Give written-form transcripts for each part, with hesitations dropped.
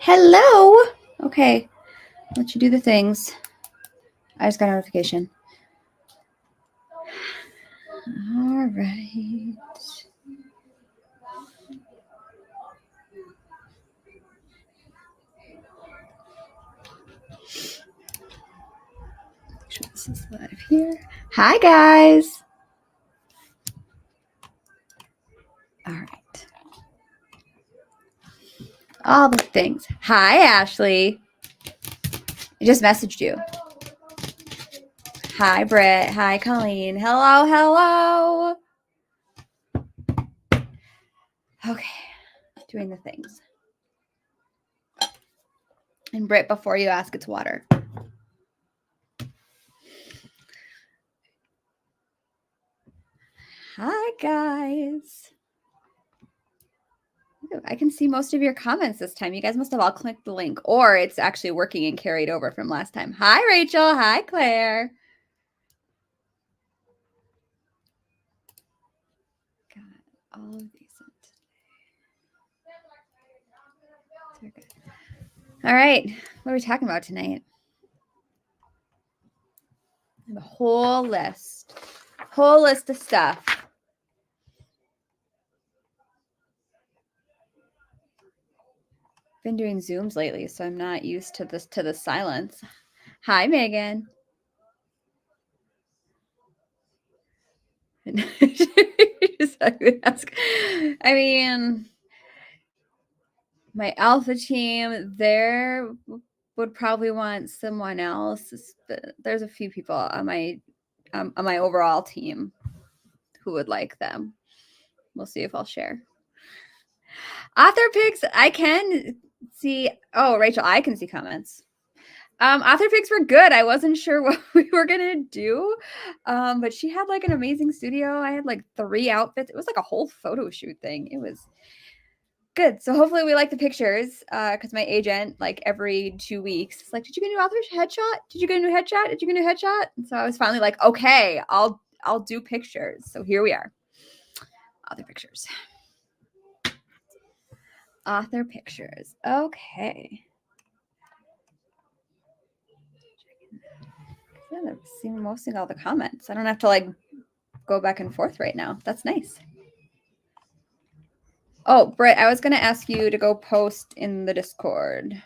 Hello. Okay, let you do the things. I just got a notification. All right. Make sure this is live here. Hi, guys. All right. All the things. Hi, Ashley. I just messaged you. Hi, Britt. Hi, Colleen. Hello, hello. Okay, doing the things. And Britt, before you ask, it's water. Hi, guys. I can see most of your comments this time. You guys must have all clicked the link, or it's actually working and carried over from last time. Hi, Rachel. Hi, Claire. Got all of these today. All right. What are we talking about tonight? I have a whole list of stuff. Been doing Zooms lately, so I'm not used to the silence. Hi, Megan. I mean, my alpha team, there would probably want someone else. There's a few people on my overall team who would like them. We'll see if I'll share. Author picks, I can see. Oh, Rachel, I can see comments. Author picks were good. I wasn't sure what we were gonna do, but she had like an amazing studio. I had like 3 outfits. It was like a whole photo shoot thing. It was good. So hopefully we like the pictures, because my agent, like every 2 weeks, is like, "Did you get a new author's headshot? Did you get a new headshot? Did you get a new headshot?" And so I was finally like, "Okay, I'll do pictures." So here we are. Author pictures. Author pictures. Okay. Yeah, I'm seeing mostly all the comments. I don't have to like go back and forth right now. That's nice. Oh, Britt, I was going to ask you to go post in the Discord.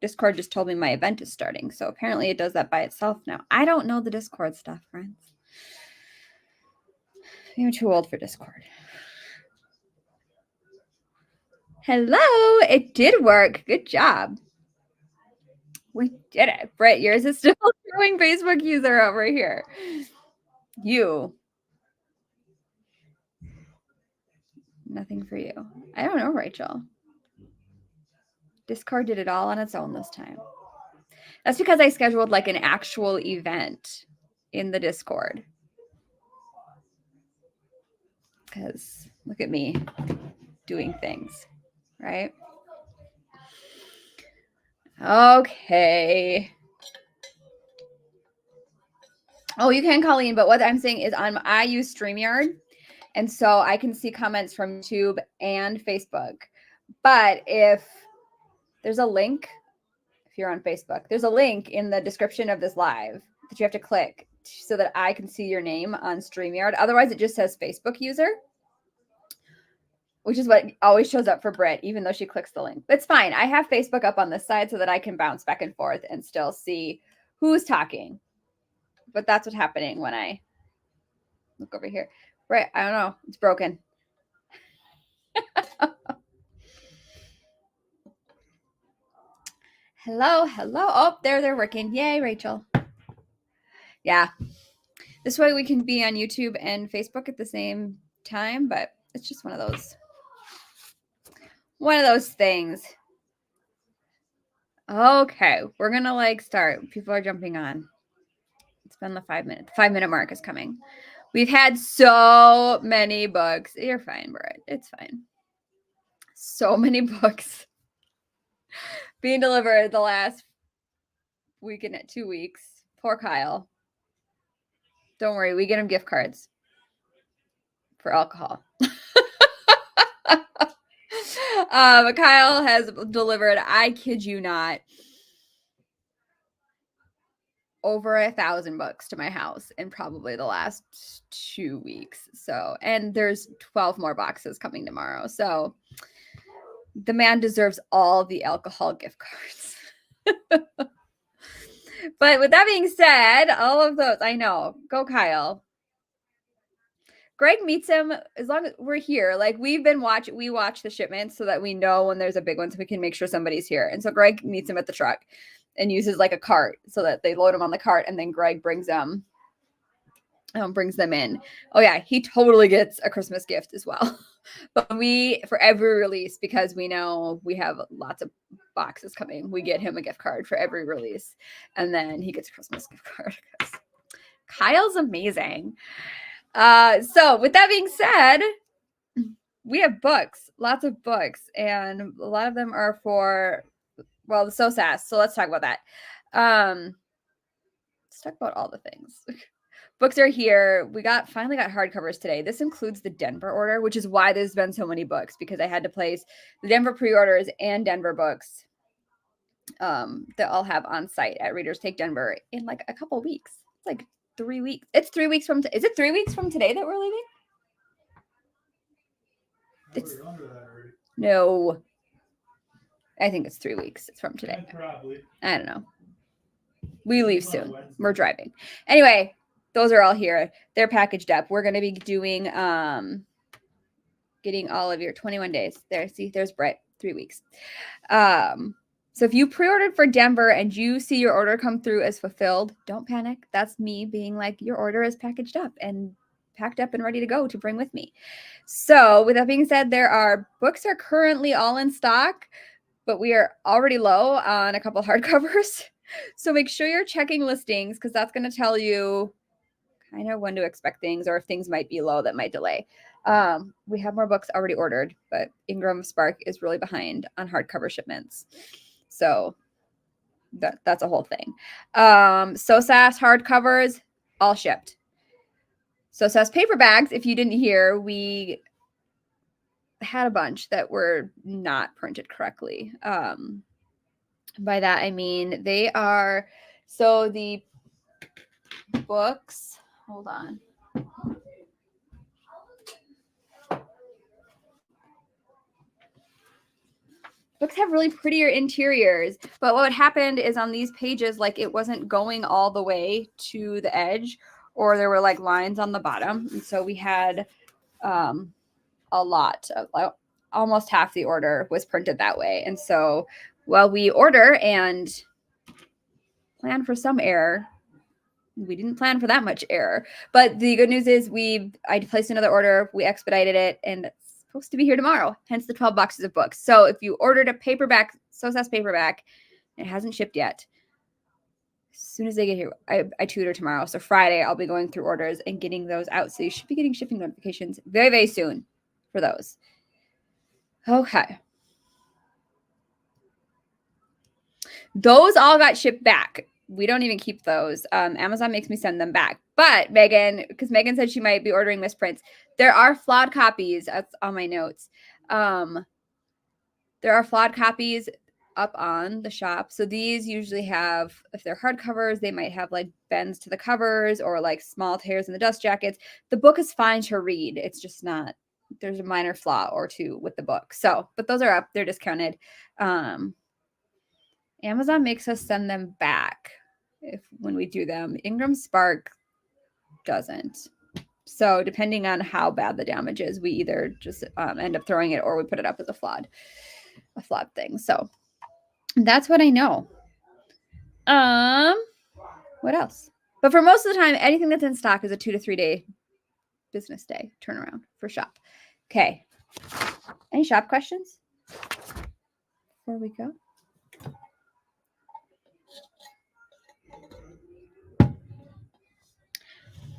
Discord just told me my event is starting. So apparently it does that by itself now. I don't know the Discord stuff, friends. I'm too old for Discord. Hello, it did work. Good job. We did it. Britt, yours is still showing Facebook user over here. You. Nothing for you. I don't know, Rachel. Discord did it all on its own this time. That's because I scheduled like an actual event in the Discord. Because look at me doing things, right? Okay. Oh, you can, Colleen, but what I'm saying is I use StreamYard, and so I can see comments from YouTube and Facebook. But if there's a link, if you're on Facebook, there's a link in the description of this live that you have to click so that I can see your name on StreamYard. Otherwise, it just says Facebook user, which is what always shows up for Britt, even though she clicks the link. It's fine. I have Facebook up on this side so that I can bounce back and forth and still see who's talking. But that's what's happening when I look over here. Right. I don't know. It's broken. Hello. Oh, they're working. Yay, Rachel. Yeah. This way we can be on YouTube and Facebook at the same time, but it's just one of those things. Okay. We're going to start. People are jumping on. It's been the 5 minute. 5-minute mark is coming. We've had so many books. You're fine, Britt. It's fine. So many books being delivered the last week and 2 weeks. Poor Kyle. Don't worry. We get him gift cards for alcohol. Kyle has delivered, I kid you not, over 1,000 books to my house in probably the last 2 weeks. So, and there's 12 more boxes coming tomorrow. So the man deserves all the alcohol gift cards. But with that being said, all of those, I know, go Kyle. Greg meets him as long as we're here. Like we watch the shipments so that we know when there's a big one so we can make sure somebody's here. And so Greg meets him at the truck and uses like a cart so that they load him on the cart and then Greg brings them in. Oh yeah, he totally gets a Christmas gift as well. But for every release, because we know we have lots of boxes coming, we get him a gift card for every release. And then he gets a Christmas gift card. Kyle's amazing. So with that being said, we have books, lots of books, and a lot of them are for, well, the SOSAS. So let's talk about that. Let's talk about all the things. Books are here. We finally got hardcovers today. This includes the Denver order, which is why there's been so many books, because I had to place the Denver pre-orders and Denver books that I'll have on site at Readers Take Denver in like a couple weeks. It's like 3 weeks. It's 3 weeks from, is it 3 weeks from today that we're leaving? No. I think it's 3 weeks from today. Probably. I don't know. We leave soon. We're driving. Anyway, those are all here. They're packaged up. We're going to be doing, getting all of your 21 days. There, see, there's Brett, 3 weeks. So if you pre-ordered for Denver and you see your order come through as fulfilled, don't panic. That's me being like, your order is packaged up and packed up and ready to go to bring with me. So with that being said, books are currently all in stock, but we are already low on a couple hardcovers. So make sure you're checking listings because that's going to tell you kind of when to expect things or if things might be low that might delay. We have more books already ordered, but Ingram Spark is really behind on hardcover shipments. So that's a whole thing. SOSAS hardcovers, all shipped. SOSAS paper bags, if you didn't hear, we had a bunch that were not printed correctly. By that, I mean, they are, so the books, hold on. Books have really prettier interiors, but what happened is on these pages, like it wasn't going all the way to the edge, or there were like lines on the bottom. And so we had a lot of, almost half the order was printed that way. And so while we order and plan for some error, we didn't plan for that much error. But the good news is I placed another order, we expedited it, and it's supposed to be here tomorrow, hence the 12 boxes of books. So if you ordered a paperback, SOSAS paperback, and it hasn't shipped yet, as soon as they get here, I tutor tomorrow. So Friday, I'll be going through orders and getting those out. So you should be getting shipping notifications very, very soon for those. Okay. Those all got shipped back. We don't even keep those. Amazon makes me send them back. But because Megan said she might be ordering misprints, there are flawed copies. That's on my notes. There are flawed copies up on the shop. So these usually have, if they're hardcovers, they might have like bends to the covers or like small tears in the dust jackets. The book is fine to read. It's just not, there's a minor flaw or two with the book. So, but those are up. They're discounted. Amazon makes us send them back when we do them. Ingram Spark doesn't. So depending on how bad the damage is, we either just end up throwing it or we put it up as a flawed thing. So that's what I know. What else? But for most of the time, anything that's in stock is a 2 to 3 day business day turnaround for shop. Okay. Any shop questions before we go?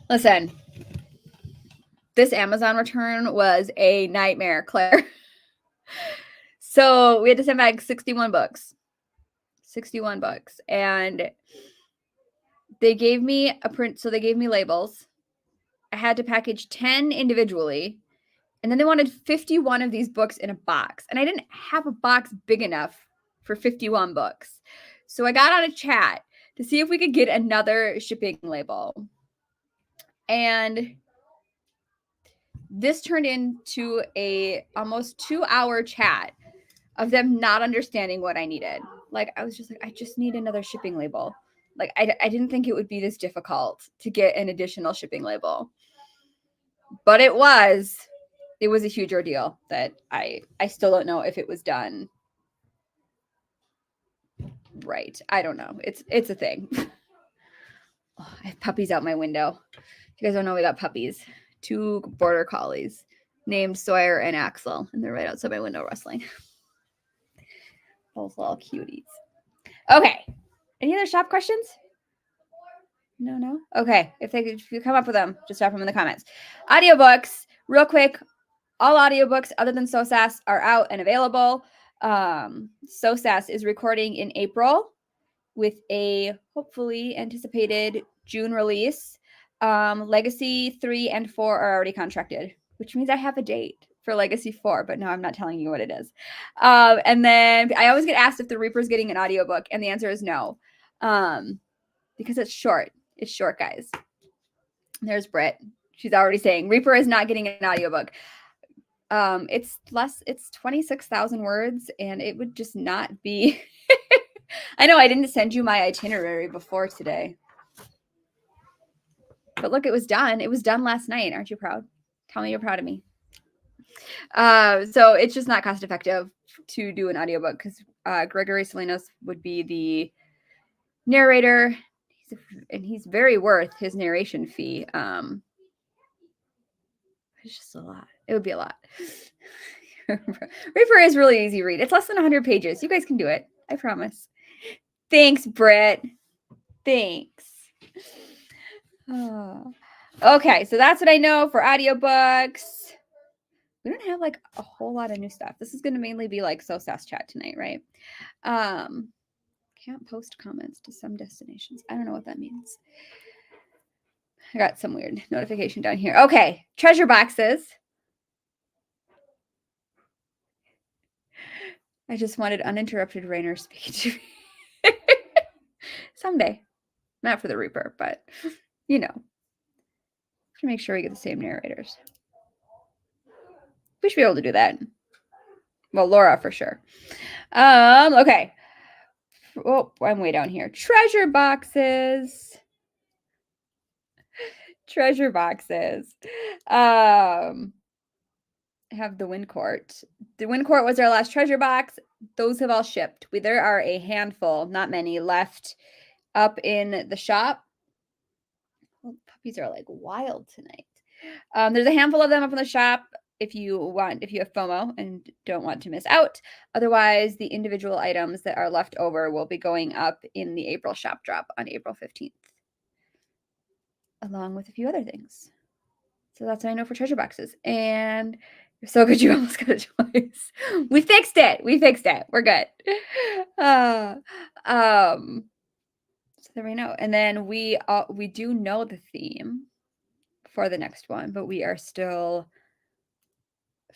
Listen, this Amazon return was a nightmare, Claire. So we had to send back 61 books. 61 books. And they gave me a print. So they gave me labels. I had to package 10 individually And then they wanted 51 of these books in a box. And I didn't have a box big enough for 51 books. So I got on a chat to see if we could get another shipping label. And this turned into a almost 2-hour chat of them not understanding what I needed. Like, I was just like, I just need another shipping label. Like, I didn't think it would be this difficult to get an additional shipping label. But it was a huge ordeal that I still don't know if it was done right. I don't know. It's a thing. Oh, I have puppies out my window. If you guys don't know, we got puppies. 2 border collies named Sawyer and Axel, and they're right outside my window rustling. Those little cuties. Okay. Any other shop questions? No. Okay. If you come up with them, just drop them in the comments. Audiobooks, real quick. All audiobooks other than SOSAS are out and available. SOSAS is recording in April with a hopefully anticipated June release. Legacy 3 and 4 are already contracted, which means I have a date for Legacy 4, but no, I'm not telling you what it is. And then I always get asked if the Reaper's getting an audiobook, and the answer is no, because it's short. It's short, guys. There's Britt. She's already saying Reaper is not getting an audiobook. It's 26,000 words, and it would just not be. I know I didn't send you my itinerary before today, but look, it was done. It was done last night. Aren't you proud? Tell me you're proud of me. So it's just not cost effective to do an audiobook because Gregory Salinas would be the narrator, and he's very worth his narration fee. It's just a lot. It would be a lot. Reaper is really easy to read. It's less than 100 pages. You guys can do it. I promise. Thanks, Britt. Thanks. Oh. Okay, so that's what I know for audiobooks. We don't have like a whole lot of new stuff. This is going to mainly be like SOSAS chat tonight, right? Can't post comments to some destinations. I don't know what that means. I got some weird notification down here. Okay, treasure boxes. I just wanted uninterrupted Rainer speaking to me. Someday. Not for the Reaper, but you know. To make sure we get the same narrators. We should be able to do that. Well, Laura for sure. Okay. Oh, I'm way down here. Treasure boxes. Treasure boxes. Have the Wind Court. The Wind Court was our last treasure box. Those have all shipped. There are a handful, not many, left up in the shop. Oh, puppies are like wild tonight. There's a handful of them up in the shop if you have FOMO and don't want to miss out. Otherwise, the individual items that are left over will be going up in the April shop drop on April 15th, along with a few other things. So that's what I know for treasure boxes. And you're so good, you almost got a choice. We fixed it. We're good. So there we know. And then we do know the theme for the next one, but we are still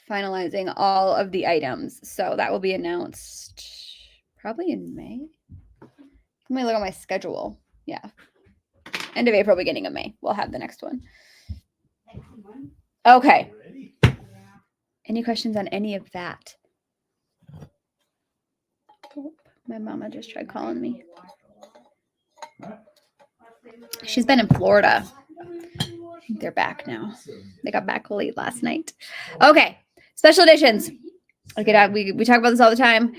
finalizing all of the items. So that will be announced probably in May. Let me look at my schedule. Yeah. End of April, beginning of May. We'll have the next one. Okay. Any questions on any of that? Oh, my mama just tried calling me. She's been in Florida. I think they're back now. They got back late last night. Okay. Special editions. Okay, we talk about this all the time.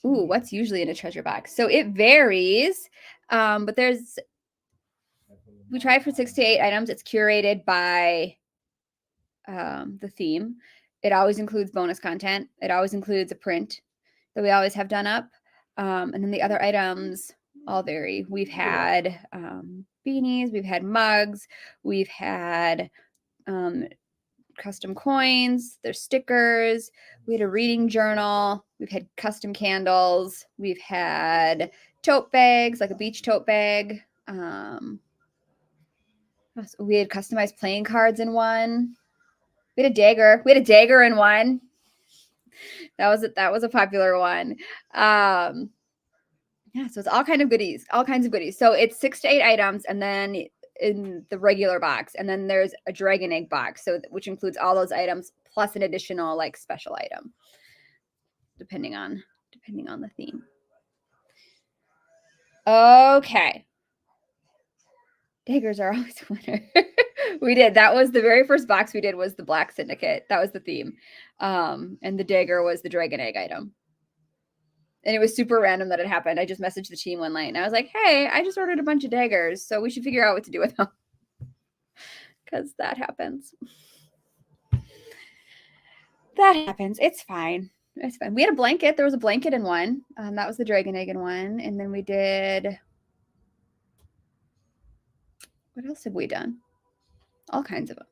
What's usually in a treasure box? So it varies. But we try for 6 to 8 items. It's curated by the theme. It always includes bonus content. It always includes a print that we always have done up. And then the other items all vary. We've had beanies, we've had mugs, we've had custom coins, there's stickers, we had a reading journal, we've had custom candles, we've had tote bags, like a beach tote bag. We had customized playing cards in one. We had a dagger. We had a dagger in one. That was a popular one. Yeah, so it's all kinds of goodies. So it's 6 to 8 items, and then in the regular box, and then there's a dragon egg box, so which includes all those items plus an additional like special item, depending on the theme. Okay. Daggers are always a winner. We did. That was the very first box we did was the Black Syndicate. That was the theme. And the dagger was the dragon egg item. And it was super random that it happened. I just messaged the team one night and I was like, hey, I just ordered a bunch of daggers, so we should figure out what to do with them. Because that happens. That happens. It's fine. It's fine. We had a blanket. There was a blanket in one. That was the dragon egg in one. And then we did... What else have we done? All kinds of them.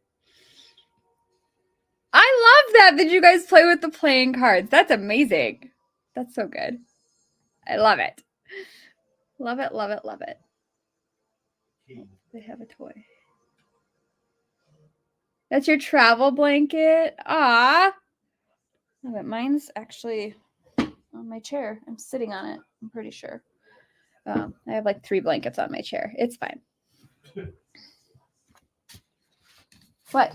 I love that you guys play with the playing cards. That's amazing. That's so good. I love it. Love it, love it, love it. Oh, they have a toy. That's your travel blanket? Ah. Love it. Mine's actually on my chair. I'm sitting on it, I'm pretty sure. I have like 3 blankets on my chair. It's fine. What?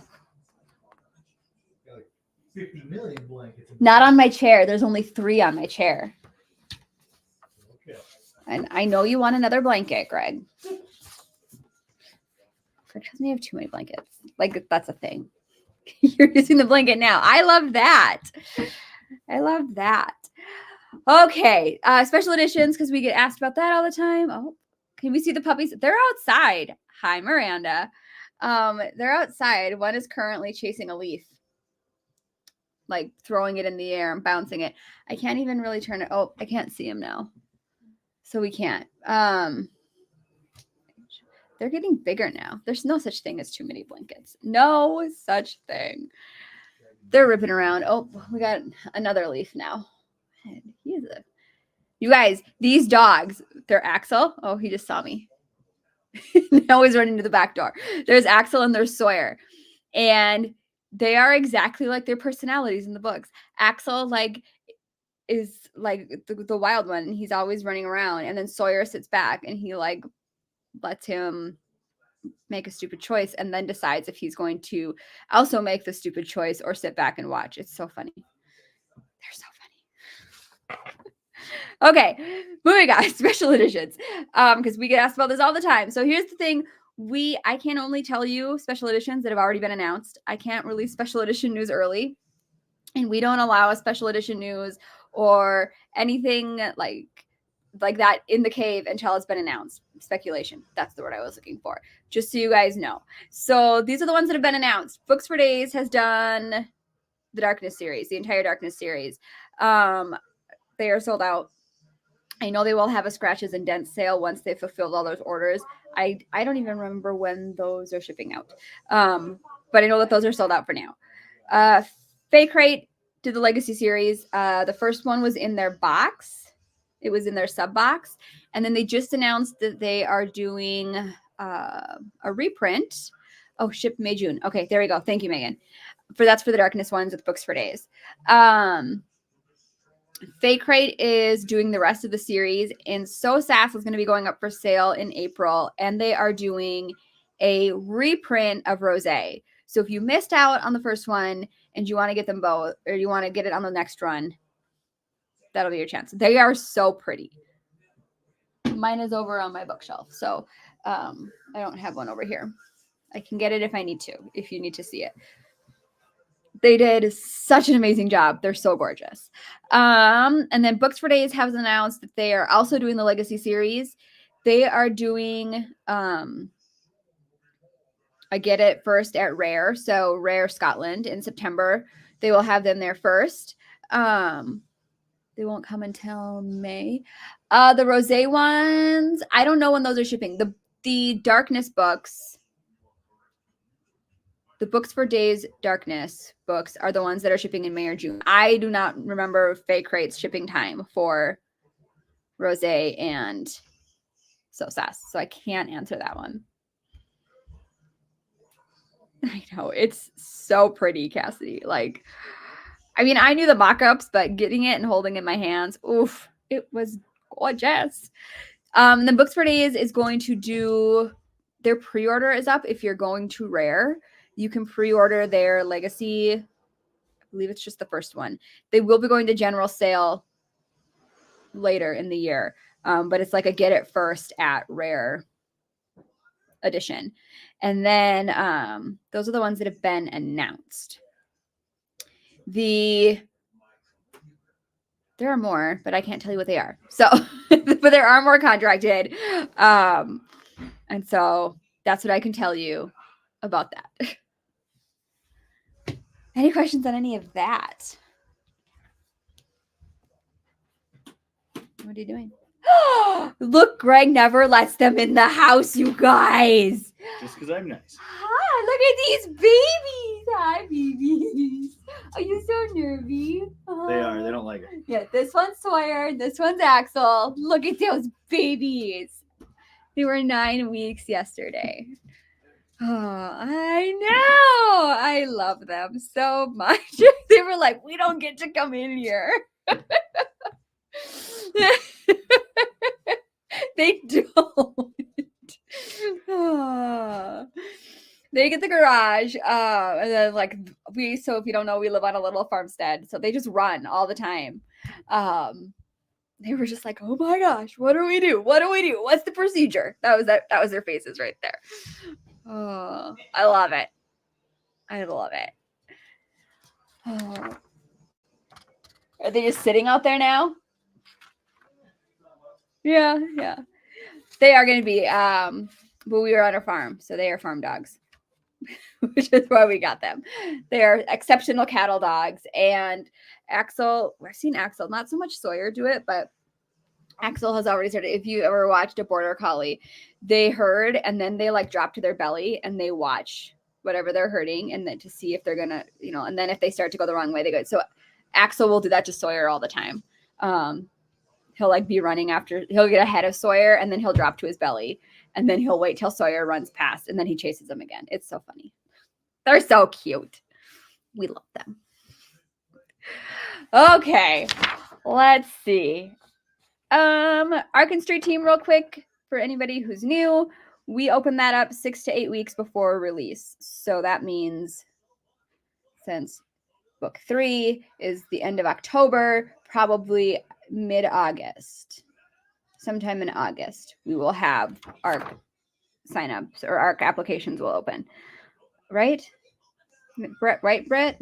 50 million blankets. Not on my chair. There's only 3 on my chair. Okay. And I know you want another blanket, Greg. Greg doesn't have too many blankets. Like, that's a thing. You're using the blanket now. I love that. I love that. Okay. Special editions, because we get asked about that all the time. Oh, can we see the puppies? They're outside. Hi, Miranda. They're outside. One is currently chasing a leaf, like throwing it in the air and bouncing it. I can't even really turn it. Oh, I can't see him now. So we can't. They're getting bigger now. There's no such thing as too many blankets. No such thing. They're ripping around. Oh, we got another leaf now. You guys, these dogs, they're Axel. Oh, he just saw me. Now he's running to the back door. There's Axel and there's Sawyer. And they are exactly like their personalities in the books. Axel, like, is like the wild one, and he's always running around. And then Sawyer sits back and he like lets him make a stupid choice and then decides if he's going to also make the stupid choice or sit back and watch. It's so funny. They're so funny. Okay, moving on. Special editions, because we get asked about this all the time. So here's the thing. I can only tell you special editions that have already been announced. I can't release special edition news early, and we don't allow a special edition news or anything like that in the cave until it's been announced. Speculation. That's the word I was looking for. Just so you guys know. So these are the ones that have been announced. Books for Days has done the Darkness series, the entire Darkness series. They are sold out. I know they will have a scratches and dents sale once they've fulfilled all those orders. I don't even remember when those are shipping out. But I know that those are sold out for now. Fake Rate did the Legacy series. The first one was in their box. It was in their sub box. And then they just announced that they are doing a reprint. Oh, ship May, June. Okay, there we go. Thank you, Megan. That's for the Darkness ones with Books for Days. Fake Rate is doing the rest of the series, and SOSAS is going to be going up for sale in April, and they are doing a reprint of Rosé. So if you missed out on the first one and you want to get them both, or you want to get it on the next run, that'll be your chance. They are so pretty. Mine is over on my bookshelf, so I don't have one over here. I can get it if I need to, if you need to see it. They did such an amazing job. They're so gorgeous. And then Books for Days has announced that they are also doing the Legacy series. They are doing I Get It first at Rare. So Rare Scotland in September. They will have them there first. They won't come until May. The Rosé ones, I don't know when those are shipping. The Darkness books, the Books for Days Darkness books are the ones that are shipping in May or June. I do not remember Fake Rate's shipping time for Rosé and SOSAS, so I can't answer that one. I know. It's so pretty, Cassidy. Like, I mean, I knew the mock-ups, but getting it and holding it in my hands, oof, it was gorgeous. The Books for Days is going to do, their pre-order is up. If you're going to Rare, you can pre-order their Legacy. I believe it's just the first one. They will be going to general sale later in the year, but it's like a get it first at Rare edition. And then those are the ones that have been announced. There are more, but I can't tell you what they are. So, but there are more contracted. And so that's what I can tell you about that. Any questions on any of that? What are you doing? Look, Greg never lets them in the house, you guys. Just because I'm nice. Hi, look at these babies. Hi, babies. Are you so nervy? They are. They don't like it. Yeah, this one's Sawyer. This one's Axel. Look at those babies. They were 9 weeks yesterday. Oh, I know. I love them so much. They were like, we don't get to come in here. They don't. They get the garage, and then like so if you don't know, we live on a little farmstead, so they just run all the time. They were just like, oh my gosh, what do we do? What do we do? What's the procedure? That was their faces right there. Oh, I love it. I love it. Oh. Are they just sitting out there now? Yeah. They are going to be, but we are on a farm, so they are farm dogs, which is why we got them. They are exceptional cattle dogs. And Axel, I've seen Axel, not so much Sawyer do it, but Axel has already started. If you ever watched a border collie, they herd and then they like drop to their belly and they watch whatever they're herding and then to see if they're going to, and then if they start to go the wrong way, they go. So Axel will do that to Sawyer all the time. He'll like be running after, he'll get ahead of Sawyer and then he'll drop to his belly and then he'll wait till Sawyer runs past and then he chases him again. It's so funny. They're so cute. We love them. Okay. Let's see. Arkin Street Team real quick for anybody who's new. We open that up 6 to 8 weeks before release. So that means since book 3 is the end of October, probably mid-August, sometime in August, we will have ARC signups or ARC applications will open. Right? Brett? Right, Brett?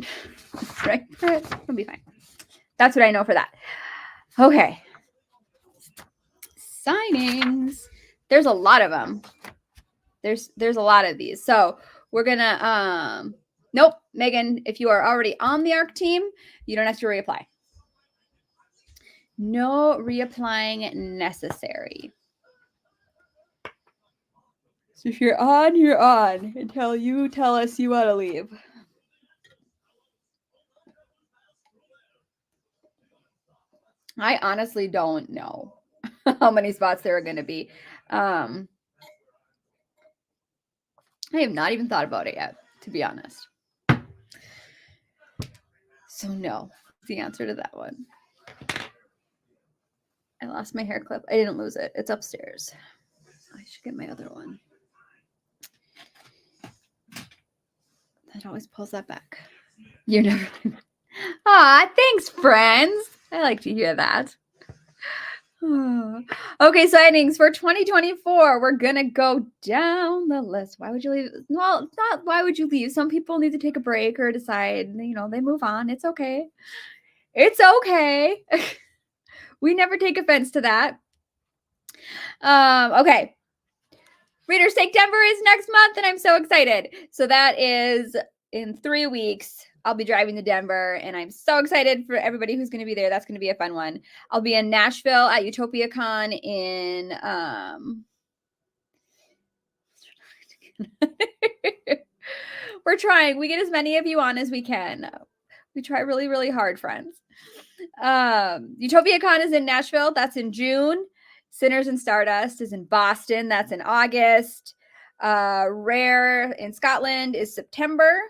It'll be fine. That's what I know for that. Okay. Signings. There's a lot of them. There's a lot of these. So we're gonna nope, Megan, if you are already on the ARC team, you don't have to reapply. No reapplying necessary. So if you're on, you're on until you tell us you want to leave. I honestly don't know how many spots there are going to be. I have not even thought about it yet, to be honest. So no, the answer to that one. I lost my hair clip. I didn't lose it. It's upstairs. I should get my other one. That always pulls that back. You're never. Aw, thanks, friends. I like to hear that. Okay, signings for 2024. We're gonna go down the list. Why would you leave? Well, not why would you leave. Some people need to take a break or decide, they move on. It's okay. It's okay. We never take offense to that. Okay. Readers Take Denver is next month, and I'm so excited. So that is in 3 weeks. I'll be driving to Denver, and I'm so excited for everybody who's going to be there. That's going to be a fun one. I'll be in Nashville at UtopiaCon in we're trying. We get as many of you on as we can. We try really, really hard, friends. UtopiaCon is in Nashville. That's in June. Sinners and Stardust is in Boston. That's in August. Rare in Scotland is September.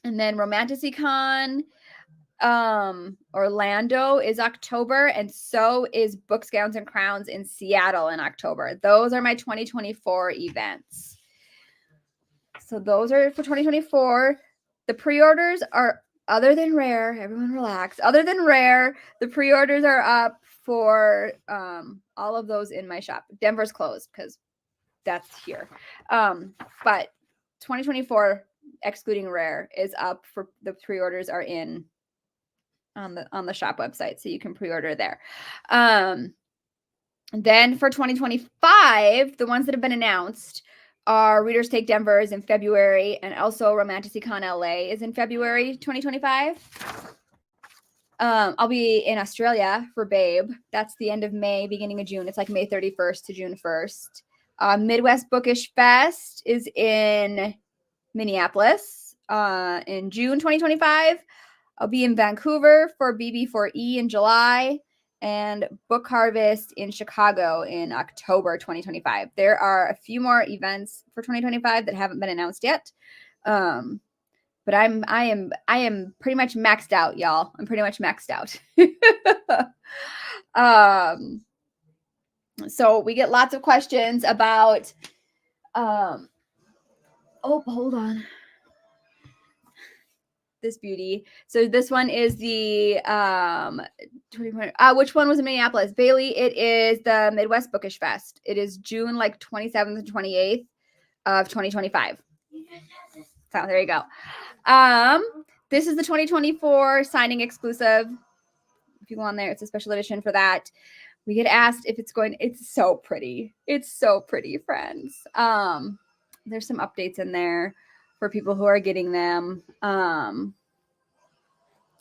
And then Romanticon Orlando is October, and so is Books, Gowns, and Crowns in Seattle in October. Those are my 2024 events. So those are for 2024. The pre-orders are, other than Rare, everyone relax. Other than Rare, the pre-orders are up for all of those in my shop. Denver's closed because that's here. But 2024, excluding Rare, is up for the pre-orders are in on the shop website, so you can pre-order there. Then for 2025, the ones that have been announced are Readers Take Denver is in February, and also Romanticon LA is in February 2025. I'll be in Australia for Babe. That's the end of May, beginning of June. It's like May 31st to June 1st. Midwest Bookish Fest is in Minneapolis in June 2025. I'll be in Vancouver for BB4E in July, and Book Harvest in Chicago in October 2025. There are a few more events for 2025 that haven't been announced yet. But I am pretty much maxed out, y'all. I'm pretty much maxed out. So we get lots of questions about oh, hold on. This beauty. So this one is the 2020. Which one was in Minneapolis? Bailey, it is the Midwest Bookish Fest. It is June like 27th and 28th of 2025. So there you go. This is the 2024 signing exclusive. If you go on there, it's a special edition for that. We get asked if it's going. It's so pretty. It's so pretty, friends. There's some updates in there for people who are getting them. I'm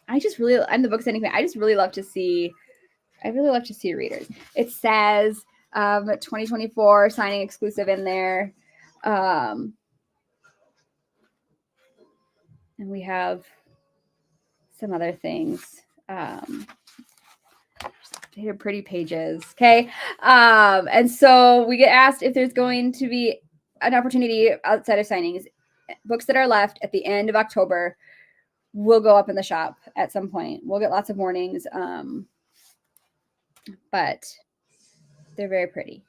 the book sending fan. I just really love to see readers. It says 2024 signing exclusive in there. And we have some other things. They're pretty pages. Okay. And so we get asked if there's going to be an opportunity outside of signings. Books that are left at the end of October will go up in the shop at some point. We'll get lots of warnings. But they're very pretty.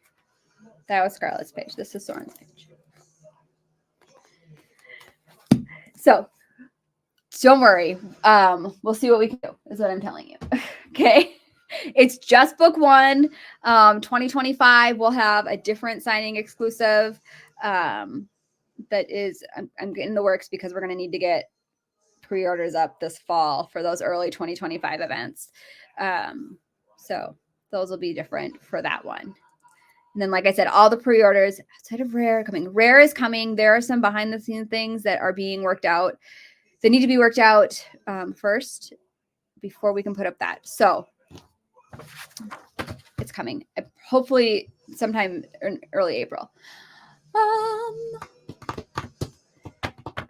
That was Scarlett's page. This is Soren's page. So don't worry. We'll see what we can do, is what I'm telling you. Okay. It's just book one. 2025 we'll have a different signing exclusive. That is, I'm getting the works because we're going to need to get pre-orders up this fall for those early 2025 events. So those will be different for that one. And then, like I said, all the pre-orders outside of Rare coming. Rare is coming. There are some behind the scenes things that are being worked out. They need to be worked out first before we can put up that. So it's coming. Hopefully sometime in early April.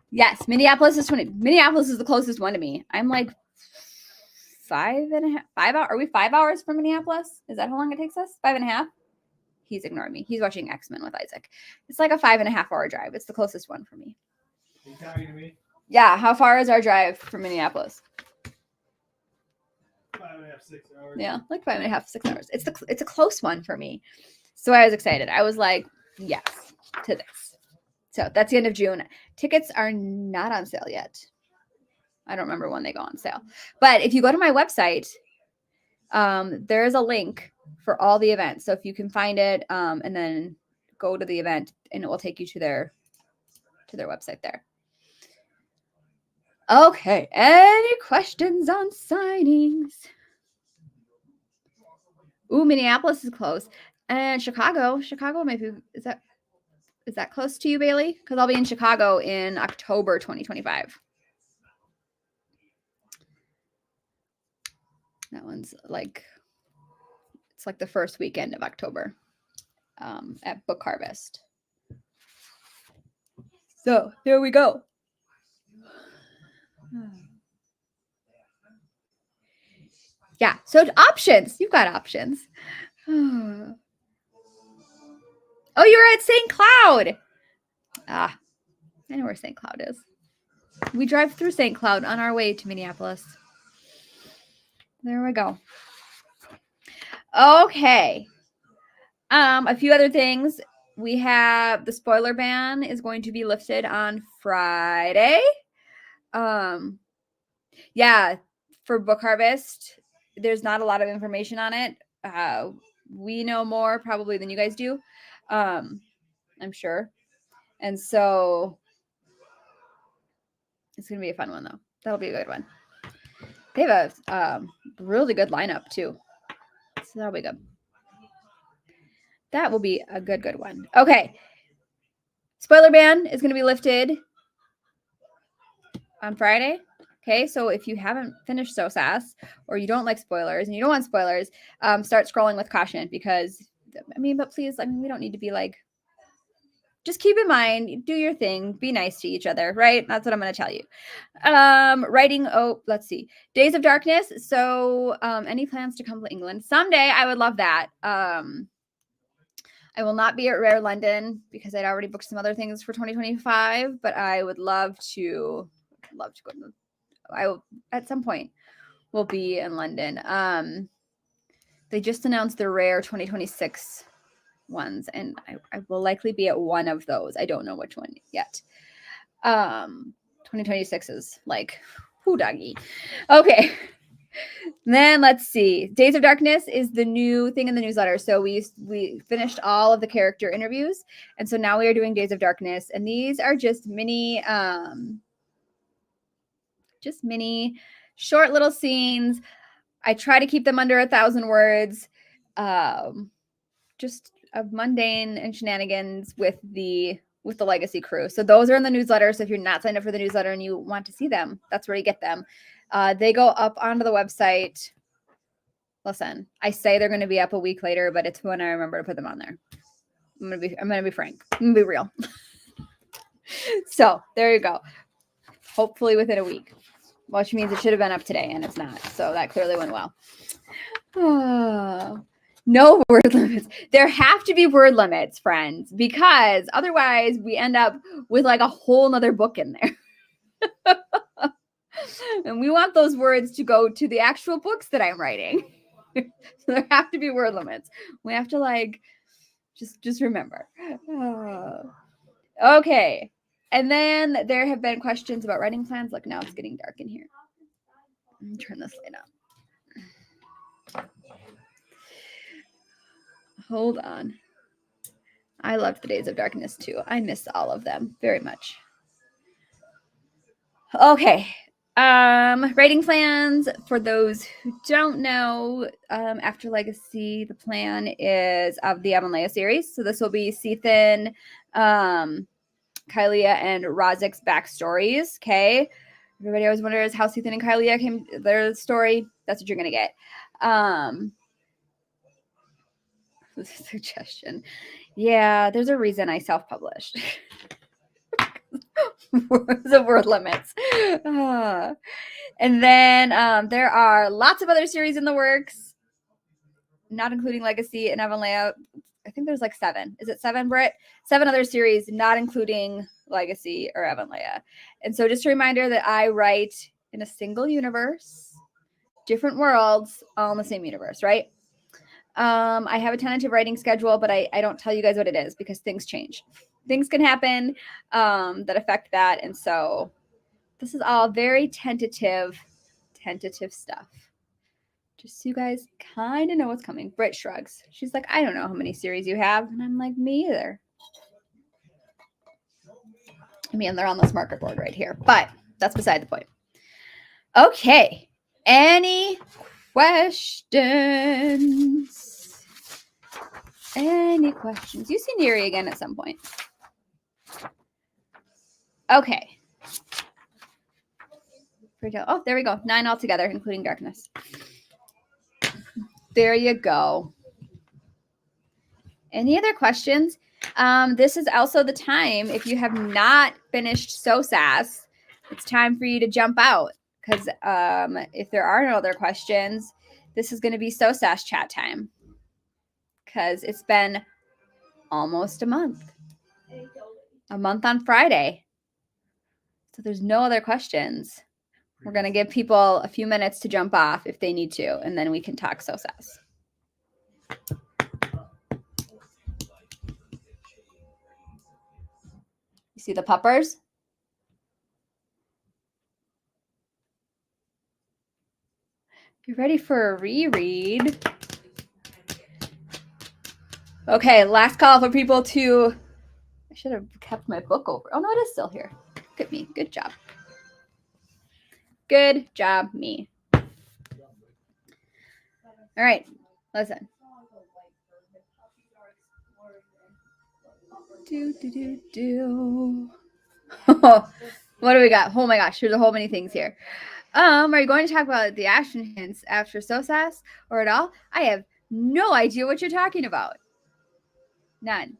Yes, Minneapolis is the closest one to me. I'm like 5 hours. Are we 5 hours from Minneapolis? Is that how long it takes us? 5.5? He's ignoring me. He's watching X-Men with Isaac. It's like a 5.5 hour drive. It's the closest one for me. Are you talking to me? Yeah. How far is our drive from Minneapolis? 5.5, 6 hours. Yeah, like 5.5, 6 hours. It's a close one for me. So I was excited. I was like, yes to this. So that's the end of June. Tickets are not on sale yet. I don't remember when they go on sale. But if you go to my website, there is a link for all the events. So if you can find it and then go to the event, and it will take you to their website there. Okay. Any questions on signings? Ooh, Minneapolis is close. And Chicago maybe is that close to you, Bailey? Because I'll be in Chicago in October 2025. That one's like, it's like the first weekend of October at Book Harvest. So there we go. Yeah, so options. You've got options. Oh, you were at St. Cloud. Ah, I know where St. Cloud is. We drive through St. Cloud on our way to Minneapolis. There we go. Okay. A few other things. We have the spoiler ban is going to be lifted on Friday. Yeah, for Book Harvest, there's not a lot of information on it. We know more probably than you guys do. I'm sure. And so it's going to be a fun one, though. That'll be a good one. They have a really good lineup, too. So that'll be good. That will be a good one. Okay. Spoiler ban is going to be lifted on Friday. Okay, so if you haven't finished SOSAS or you don't like spoilers and you don't want spoilers, start scrolling with caution because, but please, we don't need to be like, just keep in mind, do your thing, be nice to each other, right? That's what I'm going to tell you. Writing, let's see. Days of Darkness. So any plans to come to England? Someday, I would love that. I will not be at Rare London because I'd already booked some other things for 2025, but I would love to go to I will at some point will be in London. They just announced the Rare 2026 ones, and I will likely be at one of those. I don't know which one yet. 2026 is like, whoo doggy. Okay. Then let's see. Days of Darkness is the new thing in the newsletter. So we finished all of the character interviews, and so now we are doing Days of Darkness, and these are just mini short little scenes. I try to keep them under 1,000 words. Just of mundane and shenanigans with the Legacy crew. So those are in the newsletter. So if you're not signed up for the newsletter and you want to see them, that's where you get them. They go up onto the website. Listen, I say they're going to be up a week later, but it's when I remember to put them on there. I'm gonna be frank. I'm gonna be real. So there you go. Hopefully within a week, which means it should have been up today, and it's not. So that clearly went well. No word limits. There have to be word limits, friends, because otherwise we end up with like a whole nother book in there. And we want those words to go to the actual books that I'm writing. So there have to be word limits. We have to like just remember. Okay. And then there have been questions about writing plans. Look, now it's getting dark in here. Let me turn this light up. Hold on. I loved the Days of Darkness too. I miss all of them very much. Okay. Writing plans. For those who don't know, after Legacy, the plan is of the Avonlea series. So this will be Sethan, Kylia, and Rozik's backstories. Okay. Everybody always wonders how Sethan and Kylia came their story. That's what you're gonna get. Suggestion. Yeah, there's a reason I self-published. The word limits. And then there are lots of other series in the works, not including Legacy and Avonlea. I think there's like 7. Is it 7, Britt? 7 other series, not including Legacy or Avonlea. And so just a reminder that I write in a single universe, different worlds, all in the same universe, right? I have a tentative writing schedule, but I don't tell you guys what it is because things change. Things can happen that affect that. And so this is all very tentative stuff. Just so you guys kind of know what's coming. Britt shrugs. She's like, I don't know how many series you have. And I'm like, me either. I mean, they're on this marker board right here, but that's beside the point. Okay. Any questions? Any questions? You see Neri again at some point. Okay. Oh, there we go. 9 altogether, including Darkness. There you go. Any other questions? This is also the time, if you have not finished SOSAS, it's time for you to jump out. Because if there are no other questions, this is going to be SOSAS chat time. Because it's been almost a month. A month on Friday. So there's no other questions. We're going to give people a few minutes to jump off if they need to, and then we can talk SOSAS. You see the puppers? You ready for a reread? Okay, last call for people to... I should have kept my book over. Oh, no, it is still here. Look at me. Good job. Good job, me. All right, listen. What do we got? Oh my gosh, there's a whole many things here. Are you going to talk about the action hints after SOSAS or at all? I have no idea what you're talking about. None.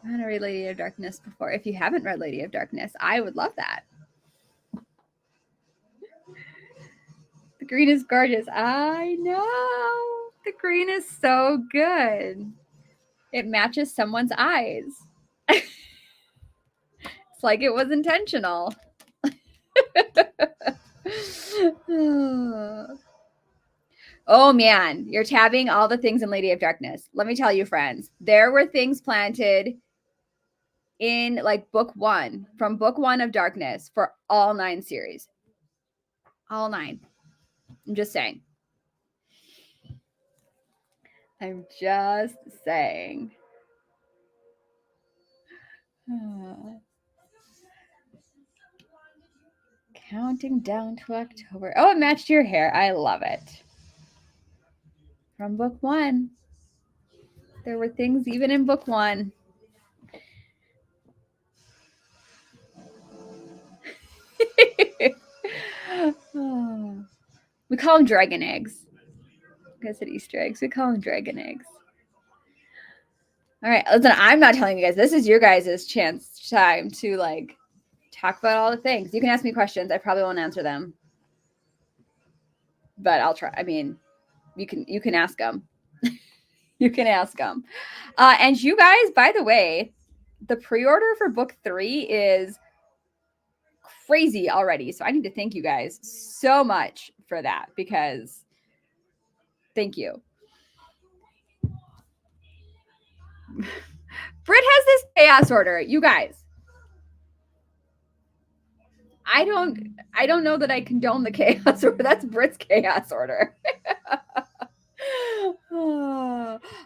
I haven't read Lady of Darkness before. If you haven't read Lady of Darkness, I would love that. The green is gorgeous. I know. The green is so good. It matches someone's eyes. It's like it was intentional. Oh man, you're tabbing all the things in Lady of Darkness. Let me tell you, friends, there were things planted in like book 1, from book 1 of Darkness for all 9 series. All 9. I'm just saying. I'm just saying. Counting down to October. Oh, it matched your hair. I love it. From book 1. There were things even in book 1. We call them dragon eggs. I said Easter eggs. We call them dragon eggs. All right. Listen, I'm not telling you guys. This is your guys' time to like talk about all the things. You can ask me questions. I probably won't answer them, but I'll try. I mean, you can ask them. You can ask them. And you guys, by the way, the pre-order for book 3 is crazy already. So I need to thank you guys so much for that, because thank you. Britt has this chaos order, you guys. I don't know that I condone the chaos order. That's Britt's chaos order.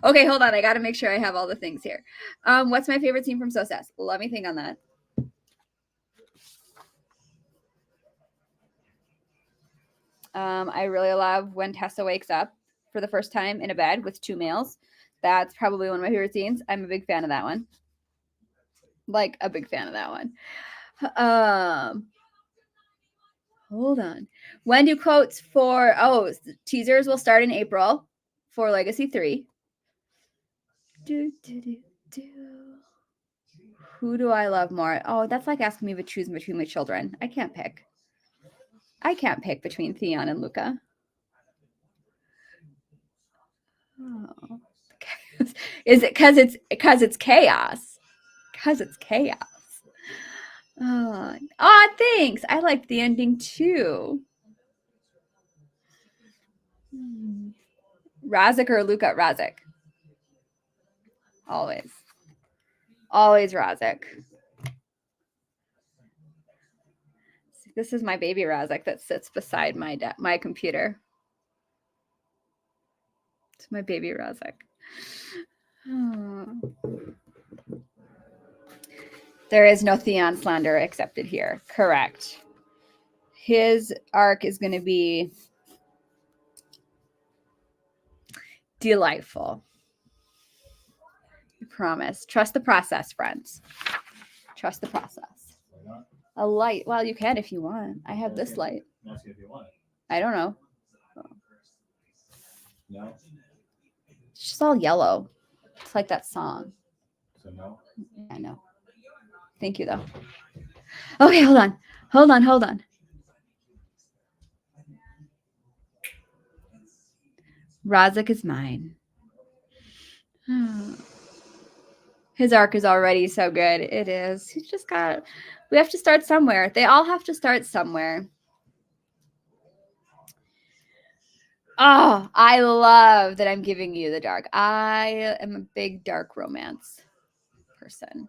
Okay, hold on. I got to make sure I have all the things here. What's my favorite scene from SOSAS? Let me think on that. I really love when Tessa wakes up for the first time in a bed with 2 males. That's probably one of my favorite scenes. I'm a big fan of that one. Like a big fan of that one. Hold on. When do quotes for teasers will start in April for Legacy 3. Who do I love more? Oh, that's like asking me to choose between my children. I can't pick. I can't pick between Theon and Luca. Oh. Is it because it's chaos? Because it's chaos. Thanks. I liked the ending too. Razik or Luca? Razik. Always. Always Razik. This is my baby Razik that sits beside my computer. It's my baby Razik. There is no Theon slander accepted here. Correct. His arc is going to be delightful. I promise. Trust the process, friends. Trust the process. Why not? A light. Well, you can if you want. I have this light. Ask if you want it. I don't know. No. It's just all yellow. It's like that song. So no. I know. Thank you, though. Okay, hold on. Razik is mine. His arc is already so good. It is. He's just got. We have to start somewhere. They all have to start somewhere. Oh, I love that I'm giving you the dark. I am a big dark romance person.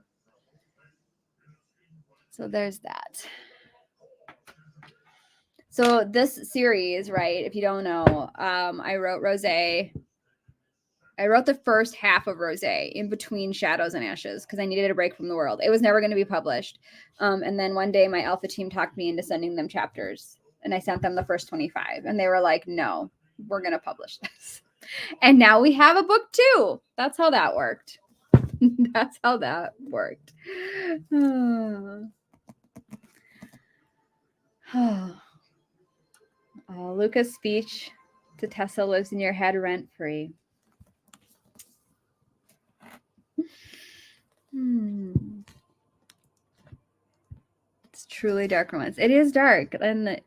So there's that. So this series, right, if you don't know, I wrote Rosé. I wrote the first half of Rosé in between Shadows and Ashes because I needed a break from the world. It was never going to be published. And then one day my alpha team talked me into sending them chapters. And I sent them the first 25. And they were like, no, we're going to publish this. And now we have a book too. That's how that worked. That's how that worked. Luca's speech to Tessa lives in your head rent free. It's truly dark romance. It is dark. And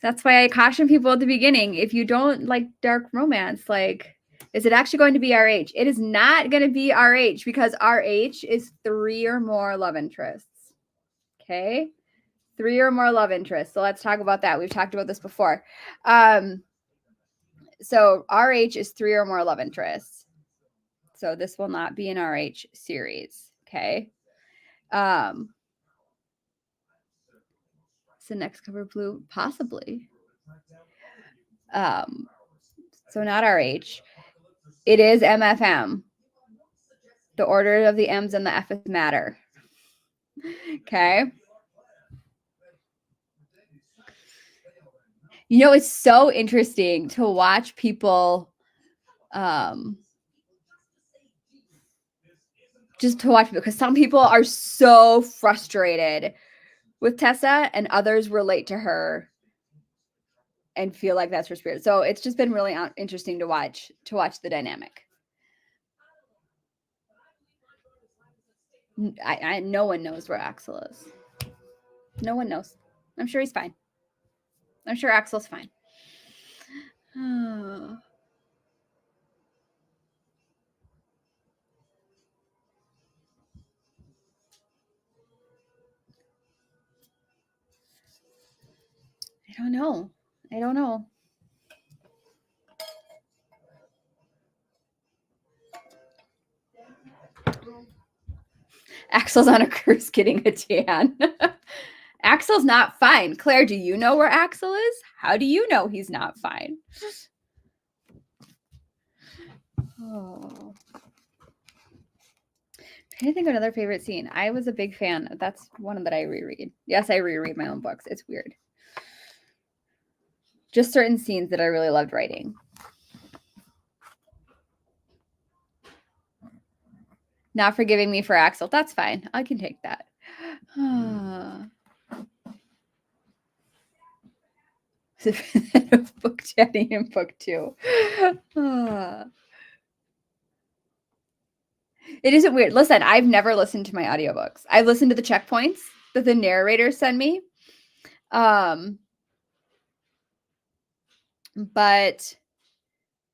that's why I caution people at the beginning. If you don't like dark romance, like, is it actually going to be RH? It is not going to be RH because RH is 3 or more love interests. Okay? 3 or more love interests. So let's talk about that. We've talked about this before. So RH is 3 or more love interests. So this will not be an RH series. Okay. Is the next cover blue? Possibly. So not RH. It is MFM. The order of the M's and the F's matter. Okay. You know, it's so interesting to watch people just to watch people because some people are so frustrated with Tessa and others relate to her and feel like that's her spirit. So it's just been really interesting to watch the dynamic. No one knows where Axel is. No one knows. I'm sure he's fine. I'm sure Axel's fine. I don't know. Axel's on a cruise getting a tan. Axel's not fine. Claire, do you know where Axel is? How do you know he's not fine? Oh. I'm trying to think of another favorite scene. I was a big fan. That's one that I reread. Yes, I reread my own books. It's weird. Just certain scenes that I really loved writing. Not forgiving me for Axel. That's fine. I can take that. Book chatting in book 2. It isn't weird. Listen, I've never listened to my audiobooks. I listened to the checkpoints that the narrators send me. But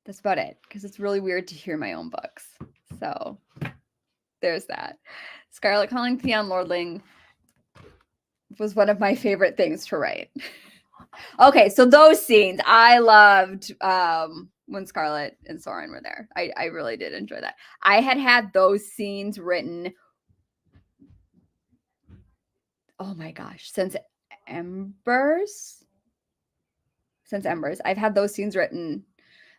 that's about it because it's really weird to hear my own books. So there's that. Scarlet calling Theon Lordling was one of my favorite things to write. Okay, so those scenes I loved when Scarlet and Soren were there. I really did enjoy that. I had those scenes written, oh my gosh, since Embers. I've had those scenes written,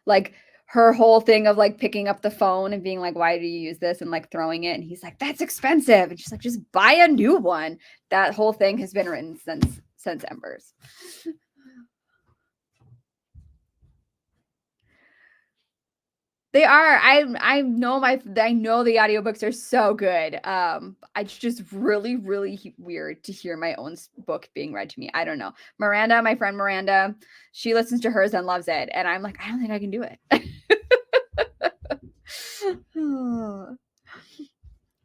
like her whole thing of like picking up the phone and being like, why do you use this? And like throwing it. And he's like, that's expensive. And she's like, just buy a new one. That whole thing has been written since Embers. They are. I know the audiobooks are so good. It's just really, really weird to hear my own book being read to me. I don't know. Miranda, my friend Miranda, she listens to hers and loves it. And I'm like, I don't think I can do it.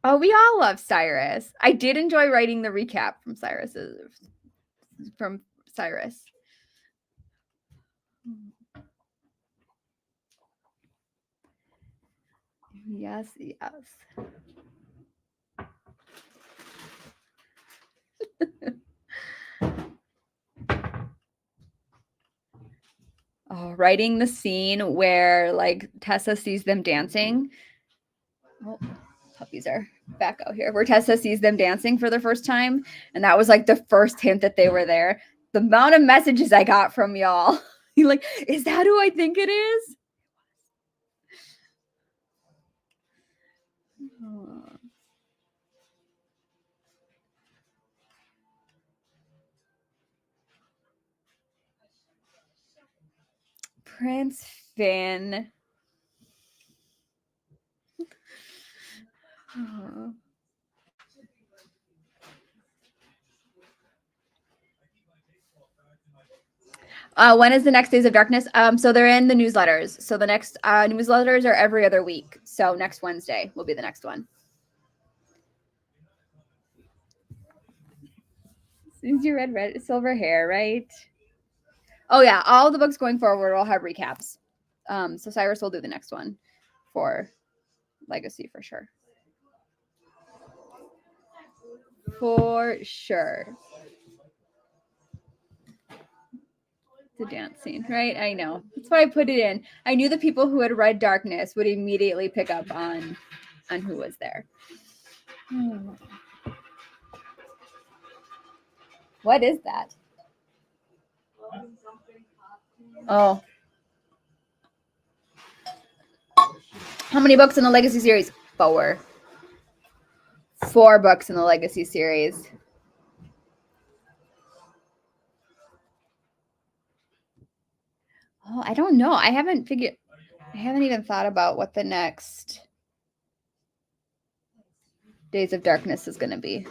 Oh, we all love Cyrus. I did enjoy writing the recap from Cyrus. Yes, yes. Oh, writing the scene where like Tessa sees them dancing. Oh, puppies are back out here. Where Tessa sees them dancing for the first time, and that was like the first hint that they were there. The amount of messages I got from y'all, like, is that who I think it is? Oh. Prince Finn. Oh. When is the next Days of Darkness? So they're in the newsletters. So the next newsletters are every other week. So next Wednesday will be the next one. Since you read Red Silver Hair, right? Oh yeah, all the books going forward will have recaps. So Cyrus will do the next one for Legacy for sure. For sure. The dance scene, right? I know. That's why I put it in. I knew the people who had read Darkness would immediately pick up on who was there. What is that? Oh. How many books in the Legacy series? 4. 4 books in the Legacy series. Oh, I don't know. I haven't even thought about what the next Days of Darkness is going to be.